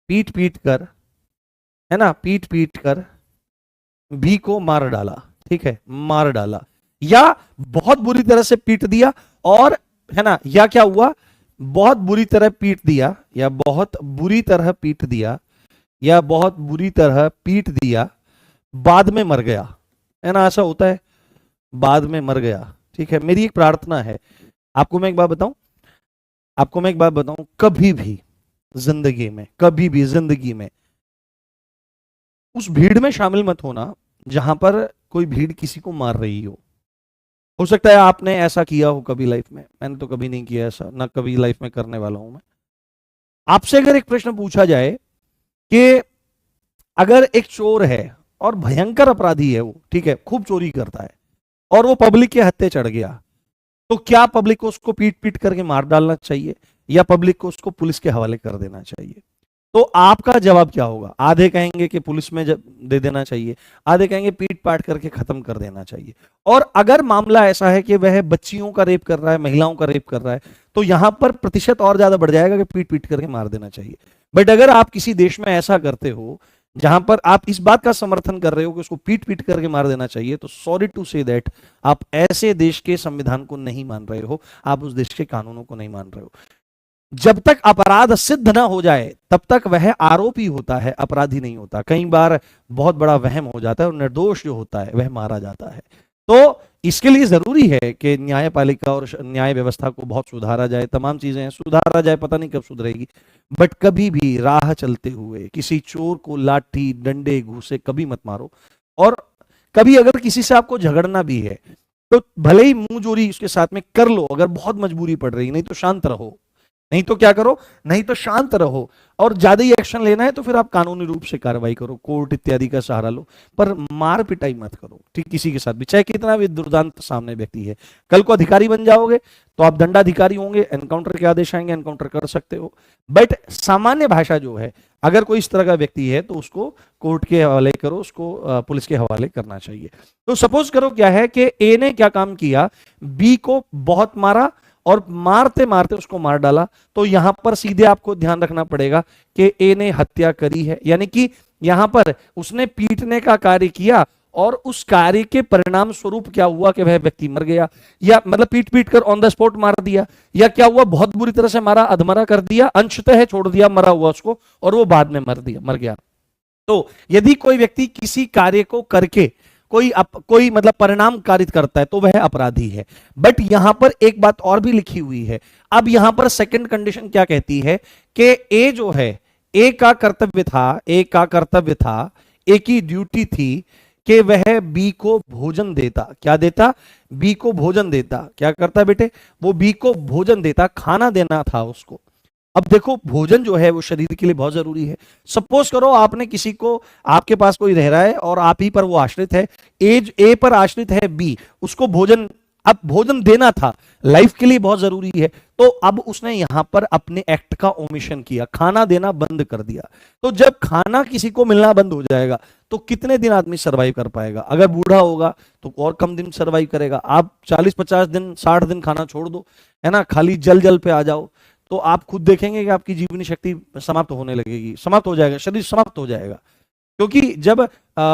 पीट पीट कर, है ना, पीट पीट कर बी को मार डाला, ठीक है, मार डाला, या बहुत बुरी तरह से पीट दिया, और है ना, या क्या हुआ, बहुत बुरी तरह पीट दिया, या बहुत बुरी तरह पीट दिया, या बहुत बुरी तरह पीट दिया, बाद में मर गया, है ना, ऐसा होता है, बाद में मर गया, ठीक है। मेरी एक प्रार्थना है, आपको मैं एक बात बताऊं, आपको मैं एक बात बताऊं, कभी भी जिंदगी में, कभी भी जिंदगी में उस भीड़ में शामिल मत होना जहां पर कोई भीड़ किसी को मार रही हो सकता है आपने ऐसा किया हो कभी लाइफ में, मैंने तो कभी नहीं किया ऐसा, ना कभी लाइफ में करने वाला हूं मैं। आपसे अगर एक प्रश्न पूछा जाए कि अगर एक चोर है और भयंकर अपराधी है वो, ठीक है, खूब चोरी करता है और वो पब्लिक के हत्थे चढ़ गया, तो क्या पब्लिक को उसको पीट पीट करके मार डालना चाहिए या पब्लिक को उसको पुलिस के हवाले कर देना चाहिए? तो आपका जवाब क्या होगा? आधे कहेंगे कि पुलिस में दे देना चाहिए, आधे कहेंगे पीट पाट करके खत्म कर देना चाहिए। और अगर मामला ऐसा है कि वह बच्चियों का रेप कर रहा है, महिलाओं का रेप कर रहा है, तो यहां पर प्रतिशत और ज्यादा बढ़ जाएगा कि पीट पीट करके मार देना चाहिए। बट अगर आप किसी देश में ऐसा करते हो जहां पर आप इस बात का समर्थन कर रहे हो कि उसको पीट पीट करके मार देना चाहिए, तो सॉरी टू से दैट आप ऐसे देश के संविधान को नहीं मान रहे हो, आप उस देश के कानूनों को नहीं मान रहे हो। जब तक अपराध सिद्ध ना हो जाए तब तक वह आरोपी होता है, अपराधी नहीं होता। कई बार बहुत बड़ा वहम हो जाता है और निर्दोष जो होता है वह मारा जाता है। तो इसके लिए जरूरी है कि न्यायपालिका और न्याय व्यवस्था को बहुत सुधारा जाए, तमाम चीजें सुधारा जाए, पता नहीं कब सुधरेगी, बट कभी भी राह चलते हुए किसी चोर को लाठी डंडे घूसे कभी मत मारो। और कभी अगर किसी से आपको झगड़ना भी है तो भले ही मुंह जोरी उसके साथ में कर लो, अगर बहुत मजबूरी पड़ रही, नहीं तो शांत रहो, नहीं तो क्या करो, नहीं तो शांत रहो। और ज्यादा ही एक्शन लेना है तो फिर आप कानूनी रूप से कार्रवाई करो, कोर्ट इत्यादि का सहारा लो, पर मार पिटाई मत करो, ठीक, किसी के साथ भी, चाहे कितना भी दुर्दांत सामने व्यक्ति है। कल को अधिकारी बन जाओगे तो आप दंडाधिकारी होंगे, एनकाउंटर के आदेश आएंगे, एनकाउंटर कर सकते हो। बट सामान्य भाषा जो है, अगर कोई इस तरह का व्यक्ति है तो उसको कोर्ट के हवाले करो, उसको पुलिस के हवाले करना चाहिए। तो सपोज करो क्या है कि ए ने क्या काम किया, बी को बहुत मारा और मारते मारते उसको मार डाला, तो यहां पर सीधे आपको ध्यान रखना पड़ेगा कि ए ने हत्या करी है, यानी कि यहां पर उसने पीटने का कार्य किया और उस कार्य के परिणाम स्वरूप क्या हुआ कि वह व्यक्ति मर गया, या मतलब पीट पीट कर ऑन द स्पॉट मार दिया, या क्या हुआ, बहुत बुरी तरह से मारा, अधमरा कर दिया, अंशतः छोड़ दिया मरा हुआ उसको, और वो बाद में मर गया। तो यदि कोई व्यक्ति किसी कार्य को करके कोई मतलब परिणाम कारित करता है तो वह अपराधी है। बट यहां पर एक बात और भी लिखी हुई है। अब यहां पर सेकंड कंडीशन क्या कहती है कि ए जो है, ए का कर्तव्य था, ए का कर्तव्य था, ए की ड्यूटी थी कि वह बी को भोजन देता। क्या देता? बी को भोजन देता। क्या करता बेटे? वो बी को भोजन देता, खाना देना था उसको। अब देखो, भोजन जो है वो शरीर के लिए बहुत जरूरी है। सपोज करो आपने किसी को, आपके पास कोई रह रहा है और आप ही पर वो आश्रित है, एज ए पर आश्रित है बी, उसको भोजन, अब भोजन देना था, लाइफ के लिए बहुत जरूरी है। तो अब उसने यहां पर अपने एक्ट का ओमिशन किया, खाना देना बंद कर दिया। तो जब खाना किसी को मिलना बंद हो जाएगा तो कितने दिन आदमी सरवाइव कर पाएगा? अगर बूढ़ा होगा तो और कम दिन सरवाइव करेगा। आप 40-50 दिन, 60 दिन खाना छोड़ दो, है ना, खाली जल जल पे आ जाओ, तो आप खुद देखेंगे कि आपकी जीवनी शक्ति समाप्त होने लगेगी, समाप्त हो जाएगा, शरीर समाप्त हो जाएगा। क्योंकि जब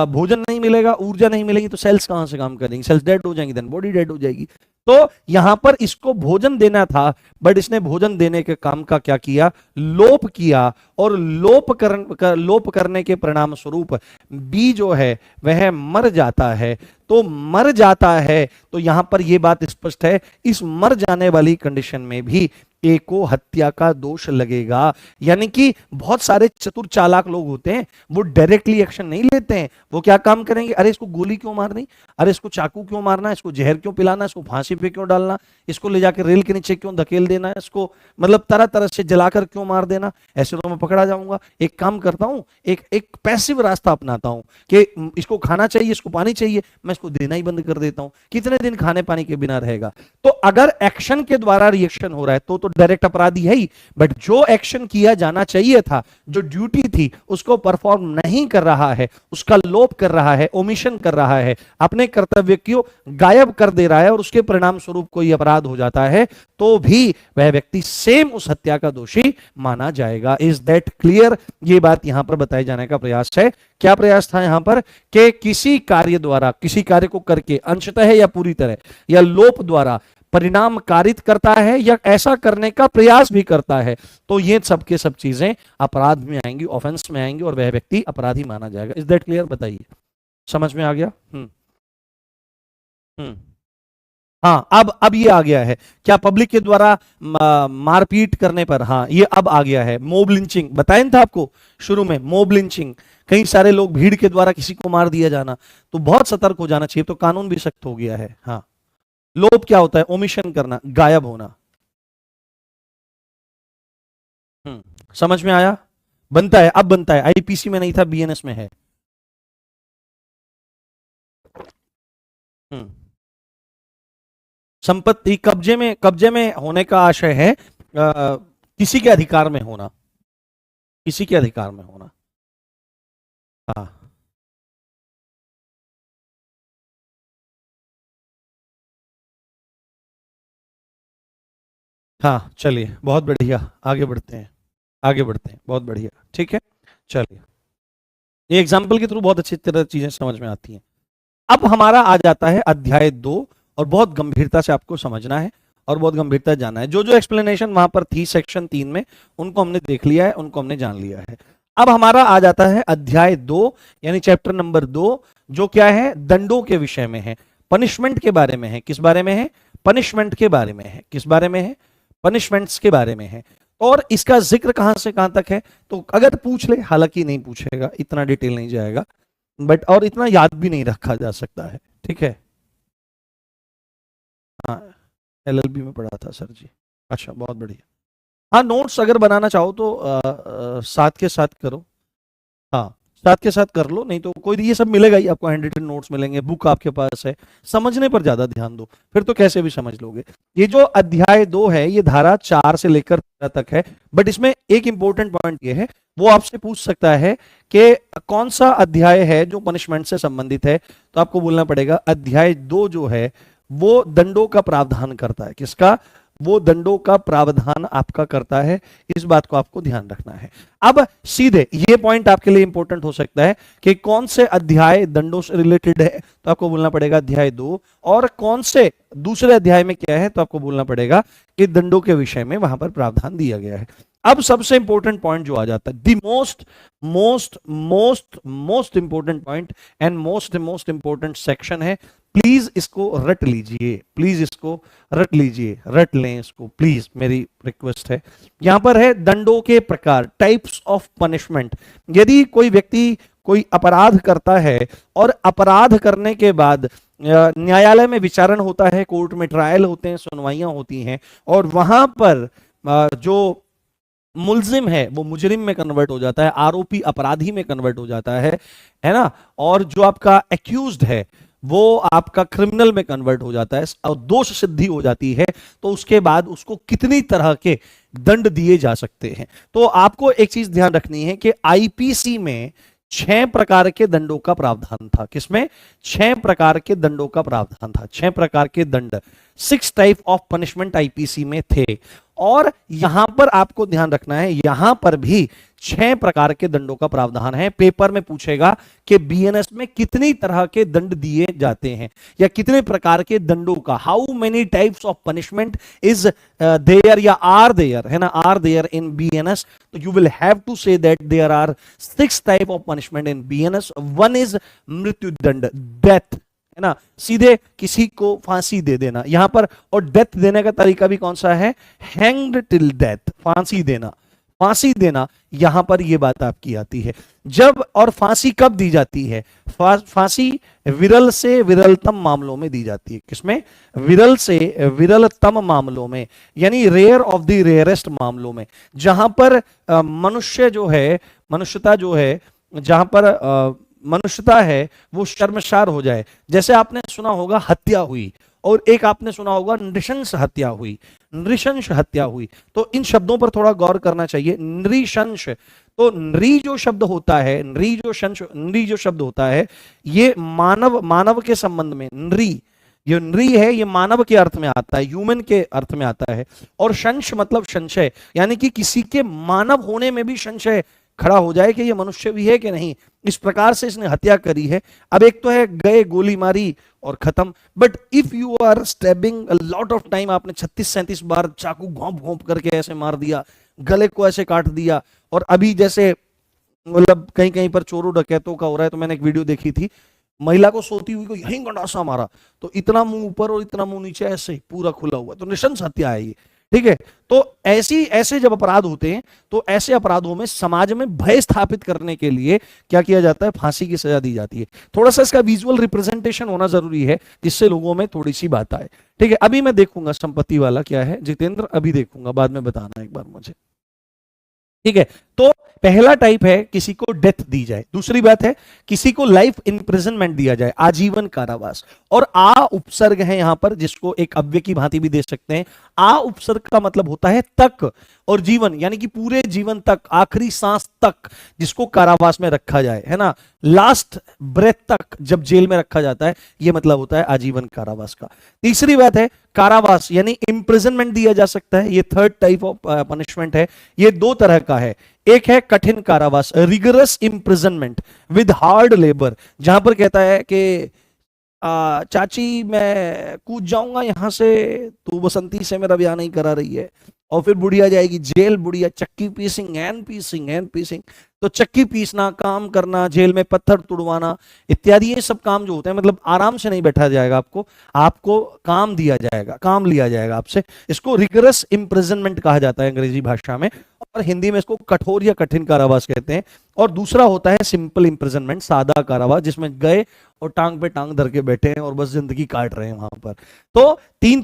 भोजन नहीं मिलेगा, ऊर्जा नहीं मिलेगी, तो सेल्स कहां से काम करेंगी? सेल्स डेड हो जाएंगी, देन बॉडी डेड हो जाएगी। तो यहां पर इसको भोजन देना था, बट इसने भोजन देने के काम का क्या किया? लोप किया। और लोप करने के परिणाम स्वरूप बी जो है वह मर जाता है। तो मर जाता है, तो यहां पर यह बात स्पष्ट है, इस मर जाने वाली कंडीशन में भी ए को हत्या का दोष लगेगा। यानी कि बहुत सारे चतुर चालाक लोग होते हैं, वो डायरेक्टली एक्शन नहीं लेते हैं। वो क्या काम करेंगे? अरे इसको गोली क्यों मारनी, अरे इसको चाकू क्यों मारना, इसको जहर क्यों पिलाना, इसको फांसी पे क्यों डालना, इसको ले जाकर रेल के नीचे क्यों धकेल देना, इसको मतलब तरह तरह से जलाकर क्यों मार देना, ऐसे तो मैं पकड़ा जाऊंगा। एक काम करता हूं, एक पैसिव रास्ता अपनाता हूं कि इसको खाना चाहिए, इसको पानी चाहिए, मैं इसको देना ही बंद कर देता हूं। कितने दिन खाने पानी के बिना रहेगा? तो अगर एक्शन के द्वारा रिएक्शन हो रहा है तो डायरेक्ट अपराधी है ही, बट जो एक्शन किया जाना चाहिए था, जो ड्यूटी थी, उसको परफॉर्म नहीं कर रहा है, उसका लोप कर रहा है, ओमिशन कर रहा है, अपने कर्तव्य को गायब कर दे रहा है, और उसके परिणाम स्वरूप कोई अपराध हो जाता है, तो भी वह व्यक्ति सेम उस हत्या का दोषी माना जाएगा। Is that clear? ये बात यहां पर बताए जाने का प्रयास है। क्या प्रयास था यहां पर? कि किसी कार्य द्वारा, किसी कार्य को करके अंशतः या पूरी तरह या लोप द्वारा परिणाम कारित करता है या ऐसा करने का प्रयास भी करता है, तो ये सब के सब चीजें अपराध में आएंगी, ऑफेंस में आएंगी, और वह व्यक्ति अपराधी माना जाएगा। Is that clear? बताइए, समझ में आ गया? हम्म हाँ, अब ये आ गया है। क्या पब्लिक के द्वारा मारपीट करने पर, हाँ ये अब आ गया है। मोब लिंचिंग बताया था आपको शुरू में, मोब लिंचिंग, कई सारे लोग, भीड़ के द्वारा किसी को मार दिया जाना, तो बहुत सतर्क हो जाना चाहिए। तो कानून भी सख्त हो गया है। हाँ, लोप क्या होता है? ओमिशन करना, गायब होना। समझ में आया? बनता है, अब बनता है, आईपीसी में नहीं था, बीएनएस में है। संपत्ति कब्जे में होने का आशय है किसी के अधिकार में होना, किसी के अधिकार में होना। हाँ, हाँ, चलिए बहुत बढ़िया, आगे बढ़ते हैं, आगे बढ़ते हैं, बहुत बढ़िया, ठीक है। चलिए, ये एग्जाम्पल के थ्रू बहुत अच्छी तरह चीजें समझ में आती हैं। अब हमारा आ जाता है अध्याय 2, और बहुत गंभीरता से आपको समझना है और बहुत गंभीरता से जाना है। जो जो एक्सप्लेनेशन वहां पर थी सेक्शन 3 में, उनको हमने देख लिया है, उनको हमने जान लिया है। अब हमारा आ जाता है अध्याय 2, यानी चैप्टर नंबर 2, जो क्या है? दंडों के विषय में है, पनिशमेंट के बारे में है। किस बारे में है? पनिशमेंट के बारे में है। किस बारे में है? पनिशमेंट्स के बारे में है। और इसका जिक्र कहां से कहां तक है? तो अगर पूछ ले, हालांकि नहीं पूछेगा, इतना डिटेल नहीं जाएगा, बट और इतना याद भी नहीं रखा जा सकता है, ठीक है। हाँ, एलएलबी में पढ़ा था सर जी। अच्छा, बहुत बढ़िया। हाँ, नोट्स अगर बनाना चाहो तो साथ के साथ करो। हाँ, साथ के साथ कर लो, नहीं तो कोई, ये सब मिलेगा ही आपको, हैंड रिटन नोट्स मिलेंगे, बुक आपके पास है, समझने पर ज्यादा ध्यान दो, फिर तो कैसे भी समझ लोगे। ये जो अध्याय 2 है, ये धारा 4 से लेकर 13 तक है, बट इसमें एक इंपॉर्टेंट पॉइंट ये है, वो आपसे पूछ सकता है कि कौन सा अध्याय है जो पनिशमेंट से संबंधित है, तो आपको बोलना पड़ेगा अध्याय 2 जो है वो दंडों का प्रावधान करता है। किसका? वो दंडों का प्रावधान आपका करता है। इस बात को आपको ध्यान रखना है। अब सीधे ये पॉइंट आपके लिए इंपॉर्टेंट हो सकता है कि कौन से अध्याय दंडों से रिलेटेड है, तो आपको बोलना पड़ेगा अध्याय 2, और कौन से दूसरे अध्याय में क्या है, तो आपको बोलना पड़ेगा कि दंडों के विषय में वहां पर प्रावधान दिया गया है। अब सबसे इंपॉर्टेंट पॉइंट जो आ जाता है, the most most most most important point and most important section है। प्लीज इसको रट लीजिए, प्लीज इसको रट लीजिए, रट लें इसको प्लीज, मेरी रिक्वेस्ट है। यहां पर है दंडों के प्रकार, टाइप्स ऑफ पनिशमेंट। यदि कोई व्यक्ति कोई अपराध करता है और अपराध करने के बाद न्यायालय में विचारण होता है, कोर्ट में ट्रायल होते हैं, सुनवाइयां होती हैं, और वहां पर जो मुल्जिम है वो मुजरिम में कन्वर्ट हो जाता है, आरोपी अपराधी में कन्वर्ट हो जाता है ना, और जो आपका एक्यूज्ड है वो आपका क्रिमिनल में कन्वर्ट हो जाता है और दोष सिद्धि हो जाती है, तो उसके बाद उसको कितनी तरह के दंड दिए जा सकते हैं। तो आपको एक चीज ध्यान रखनी है कि आईपीसी में 6 प्रकार के दंडों का प्रावधान था। किसमें? 6 प्रकार के दंडों का प्रावधान था, 6 प्रकार के दंड, 6 टाइप ऑफ पनिशमेंट आईपीसी में थे। और यहां पर आपको ध्यान रखना है, यहां पर भी 6 प्रकार के दंडों का प्रावधान है। पेपर में पूछेगा कि बीएनएस में कितनी तरह के दंड दिए जाते हैं या कितने प्रकार के दंडों का, how many types of punishment is there या आर देयर, है ना, आर देयर इन बीएनएस। तो you will have to say that there are 6 type of punishment in BNS. One is मृत्यु दंड, डेथ, है ना, सीधे किसी को फांसी दे देना यहां पर। और डेथ देने का तरीका भी कौन सा है? हैंग्ड टिल डेथ, फांसी देना, फांसी देना, यहां पर यह बात आपकी आती है। जब और फांसी कब दी जाती है? फांसी विरल से विरलतम मामलों में दी जाती है। किसमें? विरल से विरलतम मामलों में, यानी रेयर ऑफ द रेयरेस्ट मामलों में, जहां पर मनुष्य जो है, मनुष्यता जो है, जहां पर मनुष्यता है वो शर्मसार हो जाए। जैसे आपने सुना होगा हत्या हुई, और एक आपने सुना होगा नृशंस हत्या हुई, नृशंस हत्या हुई। तो इन शब्दों पर थोड़ा गौर करना चाहिए। नृशंस, तो नृ जो शब्द होता है, नृ जो शब्द होता है, ये मानव के संबंध में नृ, ये नृ है, ये मानव के अर्थ में आता है, ह्यूमन के अर्थ में आता है। और शंश मतलब संशय, यानी कि किसी के मानव होने में भी संशय खड़ा हो जाए कि ये मनुष्य भी है कि नहीं, इस प्रकार से इसने हत्या करी है। अब एक तो है गए, गोली मारी और खत्म, but if you are stabbing a lot of time, आपने 36-37 बार चाकू घोंप घोंप करके ऐसे मार दिया, गले को ऐसे काट दिया। और अभी जैसे मतलब कहीं कहीं पर चोरों डकैतों का हो रहा है, तो मैंने एक वीडियो देखी थी, महिला को सोती हुई को यहीं गंडासा मारा, तो इतना मुंह ऊपर और इतना मुंह नीचे ऐसे पूरा खुला हुआ, तो नृशंस हत्या है ये। ठीक है, तो ऐसे जब अपराध होते हैं, तो ऐसे अपराधों में समाज में भय स्थापित करने के लिए क्या किया जाता है? फांसी की सजा दी जाती है। थोड़ा सा इसका विजुअल रिप्रेजेंटेशन होना जरूरी है, जिससे लोगों में थोड़ी सी बात आए। ठीक है, अभी मैं देखूंगा संपत्ति वाला क्या है जितेंद्र, अभी देखूंगा, बाद में बताना एक बार मुझे। ठीक है, तो पहला टाइप है किसी को डेथ दी जाए। दूसरी बात है किसी को लाइफ इंप्रिजनमेंट दिया जाए, आजीवन कारावास। और आ उपसर्ग है यहां पर, जिसको एक अव्यय की भांति भी दे सकते हैं। आ उपसर्ग का मतलब होता है तक, और जीवन यानी कि पूरे जीवन तक, आखिरी सांस तक जिसको कारावास में रखा जाए, है ना, लास्ट ब्रेथ तक जब जेल में रखा जाता है, यह मतलब होता है आजीवन कारावास का। तीसरी बात है कारावास यानी इंप्रिजनमेंट दिया जा सकता है, ये थर्ड टाइप ऑफ पनिशमेंट है। ये 2 तरह का है, एक है कठिन कारावास, rigorous imprisonment with hard labour, जहां पर कहता है कि चाची मैं कूद जाऊंगा यहां से, तू बसंती से मेरा ब्याह नहीं करा रही है, और फिर बुढ़िया जाएगी जेल, बुढ़िया चक्की पीसिंग एंड पीसिंग एंड पीसिंग। तो चक्की पीसना, काम करना, जेल में पत्थर तुड़वाना इत्यादि, ये सब काम जो होते हैं, मतलब आराम से नहीं बैठा जाएगा आपको, आपको काम दिया जाएगा, काम लिया जाएगा आपसे। इसको रिगरस इंप्रिजनमेंट कहा जाता है अंग्रेजी भाषा में, और हिंदी में इसको कठोर या कठिन कारावास कहते हैं। और दूसरा होता है सिंपल इंप्रिजनमेंट, सादा कारावास, जिसमें गए और टांग पे टांग धर के बैठे हैं और बस जिंदगी काट रहे हैं वहां पर। तो 3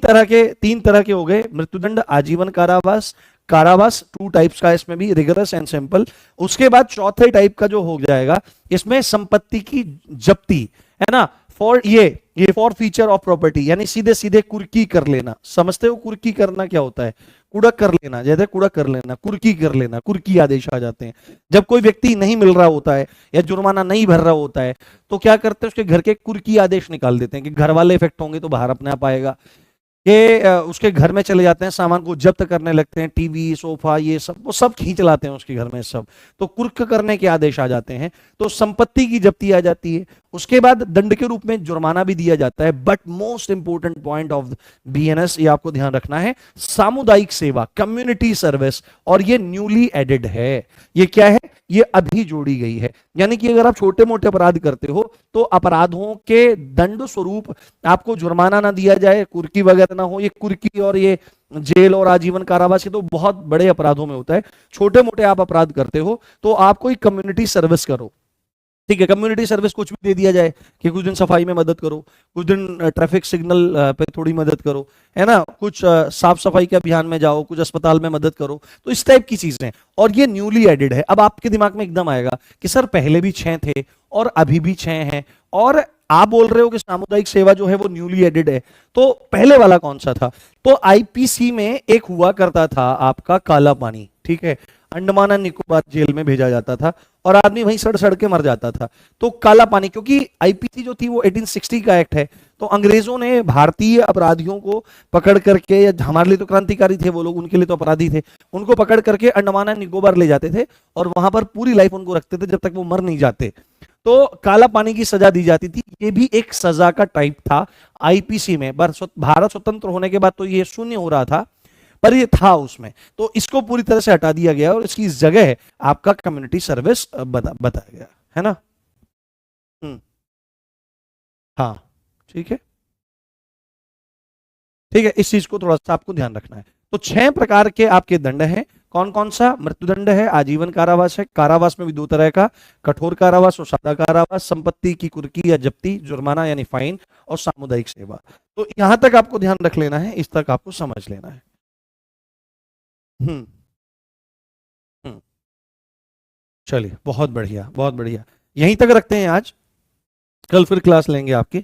तरह के हो गए, मृत्युदंड, आजीवन कारावास, कारावास 2 टाइप्स का, इसमें भी रिगरस एंड सिंपल। उसके बाद चौथे टाइप का जो हो जाएगा, इसमें संपत्ति की जब्ती, है ना, फॉर ये फॉर फीचर ऑफ प्रॉपर्टी, यानी सीधे सीधे कुर्की कर लेना। समझते हो कुर्की करना क्या होता है? कुड़क कर लेना, जैसे कुड़क कर लेना, कुर्की कर लेना, कुर्की आदेश आ जाते हैं। जब कोई व्यक्ति नहीं मिल रहा होता है या जुर्माना नहीं भर रहा होता है, तो क्या करते हैं, उसके घर के कुर्की आदेश निकाल देते हैं कि घर वाले इफेक्ट होंगे तो बाहर अपने आप आएगा। कि उसके घर में चले जाते हैं, सामान को जब्त करने लगते हैं, टीवी सोफा ये सब वो सब खींच लाते हैं उसके घर में सब। तो कुर्क करने के आदेश आ जाते हैं, तो संपत्ति की जब्ती आ जाती है। उसके बाद दंड के रूप में जुर्माना भी दिया जाता है। But most important point of BNS, ये आपको ध्यान रखना है, सामुदायिक सेवा, कम्युनिटी सर्विस। और ये न्यूली एडेड है। ये क्या है? ये अभी जोड़ी गई है। यानी कि अगर आप छोटे मोटे अपराध करते हो तो अपराधों के दंड स्वरूप आपको जुर्माना ना दिया जाए, कुर्की वगैरह ना हो। ये कुर्की और ये जेल और आजीवन कारावास ये तो बहुत बड़े अपराधों में होता है। छोटे मोटे आप अपराध करते हो तो आप कोई कम्युनिटी सर्विस करो, ठीक है। कम्युनिटी सर्विस कुछ भी दे दिया जाए कि कुछ दिन सफाई में मदद करो, कुछ दिन ट्रैफिक सिग्नल पे थोड़ी मदद करो, है ना, कुछ साफ सफाई के अभियान में जाओ, कुछ अस्पताल में मदद करो, तो इस टाइप की चीजें। और ये न्यूली एडेड है। अब आपके दिमाग में एकदम आएगा कि सर पहले भी 6 थे और अभी भी 6 हैं, और आप बोल रहे हो कि सामुदायिक सेवा जो है वो न्यूली एडेड है, तो पहले वाला कौन सा था? तो आईपीसी में एक हुआ करता था आपका काला पानी, ठीक है। अंडमान एंड निकोबार जेल में भेजा जाता था और आदमी वहीं सड़ सड़ के मर जाता था। तो काला पानी, क्योंकि आईपीसी जो थी वो 1860 का एक्ट है, तो अंग्रेजों ने भारतीय अपराधियों को पकड़ करके, या हमारे लिए तो क्रांतिकारी थे वो लोग, उनके लिए तो अपराधी थे, उनको पकड़ करके अंडमान एंड निकोबार ले जाते थे और वहां पर पूरी लाइफ उनको रखते थे जब तक वो मर नहीं जाते। तो काला पानी की सजा दी जाती थी। ये भी एक सजा का टाइप था आईपीसी में। भारत स्वतंत्र होने के बाद तो ये शून्य हो रहा था, पर ये था उसमें, तो इसको पूरी तरह से हटा दिया गया और इसकी जगह आपका कम्युनिटी सर्विस बताया गया, है ना। हम्म। हाँ, ठीक है, ठीक है, इस चीज को थोड़ा सा आपको ध्यान रखना है। तो 6 प्रकार के आपके दंड हैं। कौन कौन सा? मृत्युदंड है, आजीवन कारावास है, कारावास में भी 2 तरह का, कठोर कारावास और सादा कारावास, संपत्ति की कुर्की या जब्ती, जुर्माना यानी फाइन, और सामुदायिक सेवा। तो यहां तक आपको ध्यान रख लेना है, इस तक आपको समझ लेना है। हम्म। हम्म। चलिए, बहुत बढ़िया, बहुत बढ़िया। यहीं तक रखते हैं आज, कल फिर क्लास लेंगे आपकी।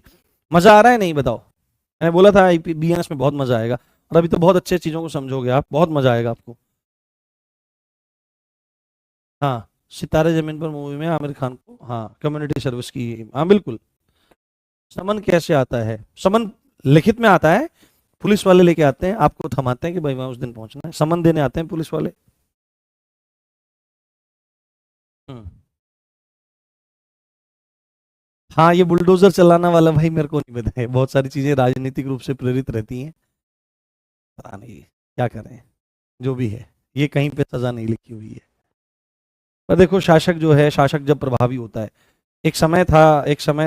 मजा आ रहा है नहीं बताओ? मैंने बोला था बीएनएस में बहुत मजा आएगा, और अभी तो बहुत अच्छे चीजों को समझोगे आप, बहुत मजा आएगा आपको। हाँ, सितारे जमीन पर मूवी में आमिर खान को, हाँ, कम्युनिटी सर्विस की, हाँ बिल्कुल। समन कैसे आता है? समन लिखित में आता है, पुलिस वाले लेके आते हैं, आपको थमाते हैं कि भाई वहां उस दिन पहुंचना है, समन देने आते हैं पुलिस वाले। हम्म। हाँ, ये बुलडोजर चलाना वाला भाई मेरे को नहीं पता है, बहुत सारी चीजें राजनीतिक रूप से प्रेरित रहती हैं, पता नहीं क्या करें, जो भी है, ये कहीं पे सजा नहीं लिखी हुई है। पर देखो, शासक जो है, शासक जब प्रभावी होता है, एक समय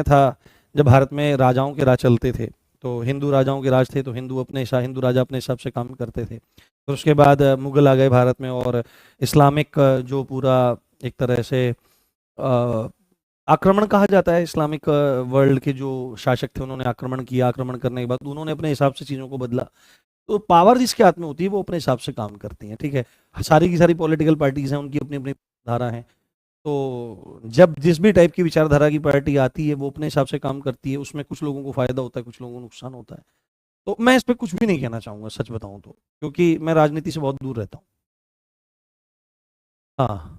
था जब भारत में राजाओं के राज चलते थे, तो हिंदू राजाओं के राज थे, तो हिंदू राजा अपने हिसाब से काम करते थे। फिर उसके बाद मुगल आ गए भारत में, और इस्लामिक जो पूरा एक तरह से अ, आक्रमण कहा जाता है, इस्लामिक वर्ल्ड के जो शासक थे उन्होंने आक्रमण किया, आक्रमण करने के बाद उन्होंने अपने हिसाब से चीज़ों को बदला। तो पावर जिसके हाथ में होती है वो अपने हिसाब से काम करती है, ठीक है। सारी की सारी पॉलिटिकल पार्टीज हैं, उनकी अपनी अपनी धारा है। तो जब जिस भी टाइप की विचारधारा की पार्टी आती है वो अपने हिसाब से काम करती है, उसमें कुछ लोगों को फायदा होता है, कुछ लोगों को नुकसान होता है। तो मैं इस पर कुछ भी नहीं कहना चाहूंगा, सच बताऊं तो, क्योंकि मैं राजनीति से बहुत दूर रहता हूँ। हाँ।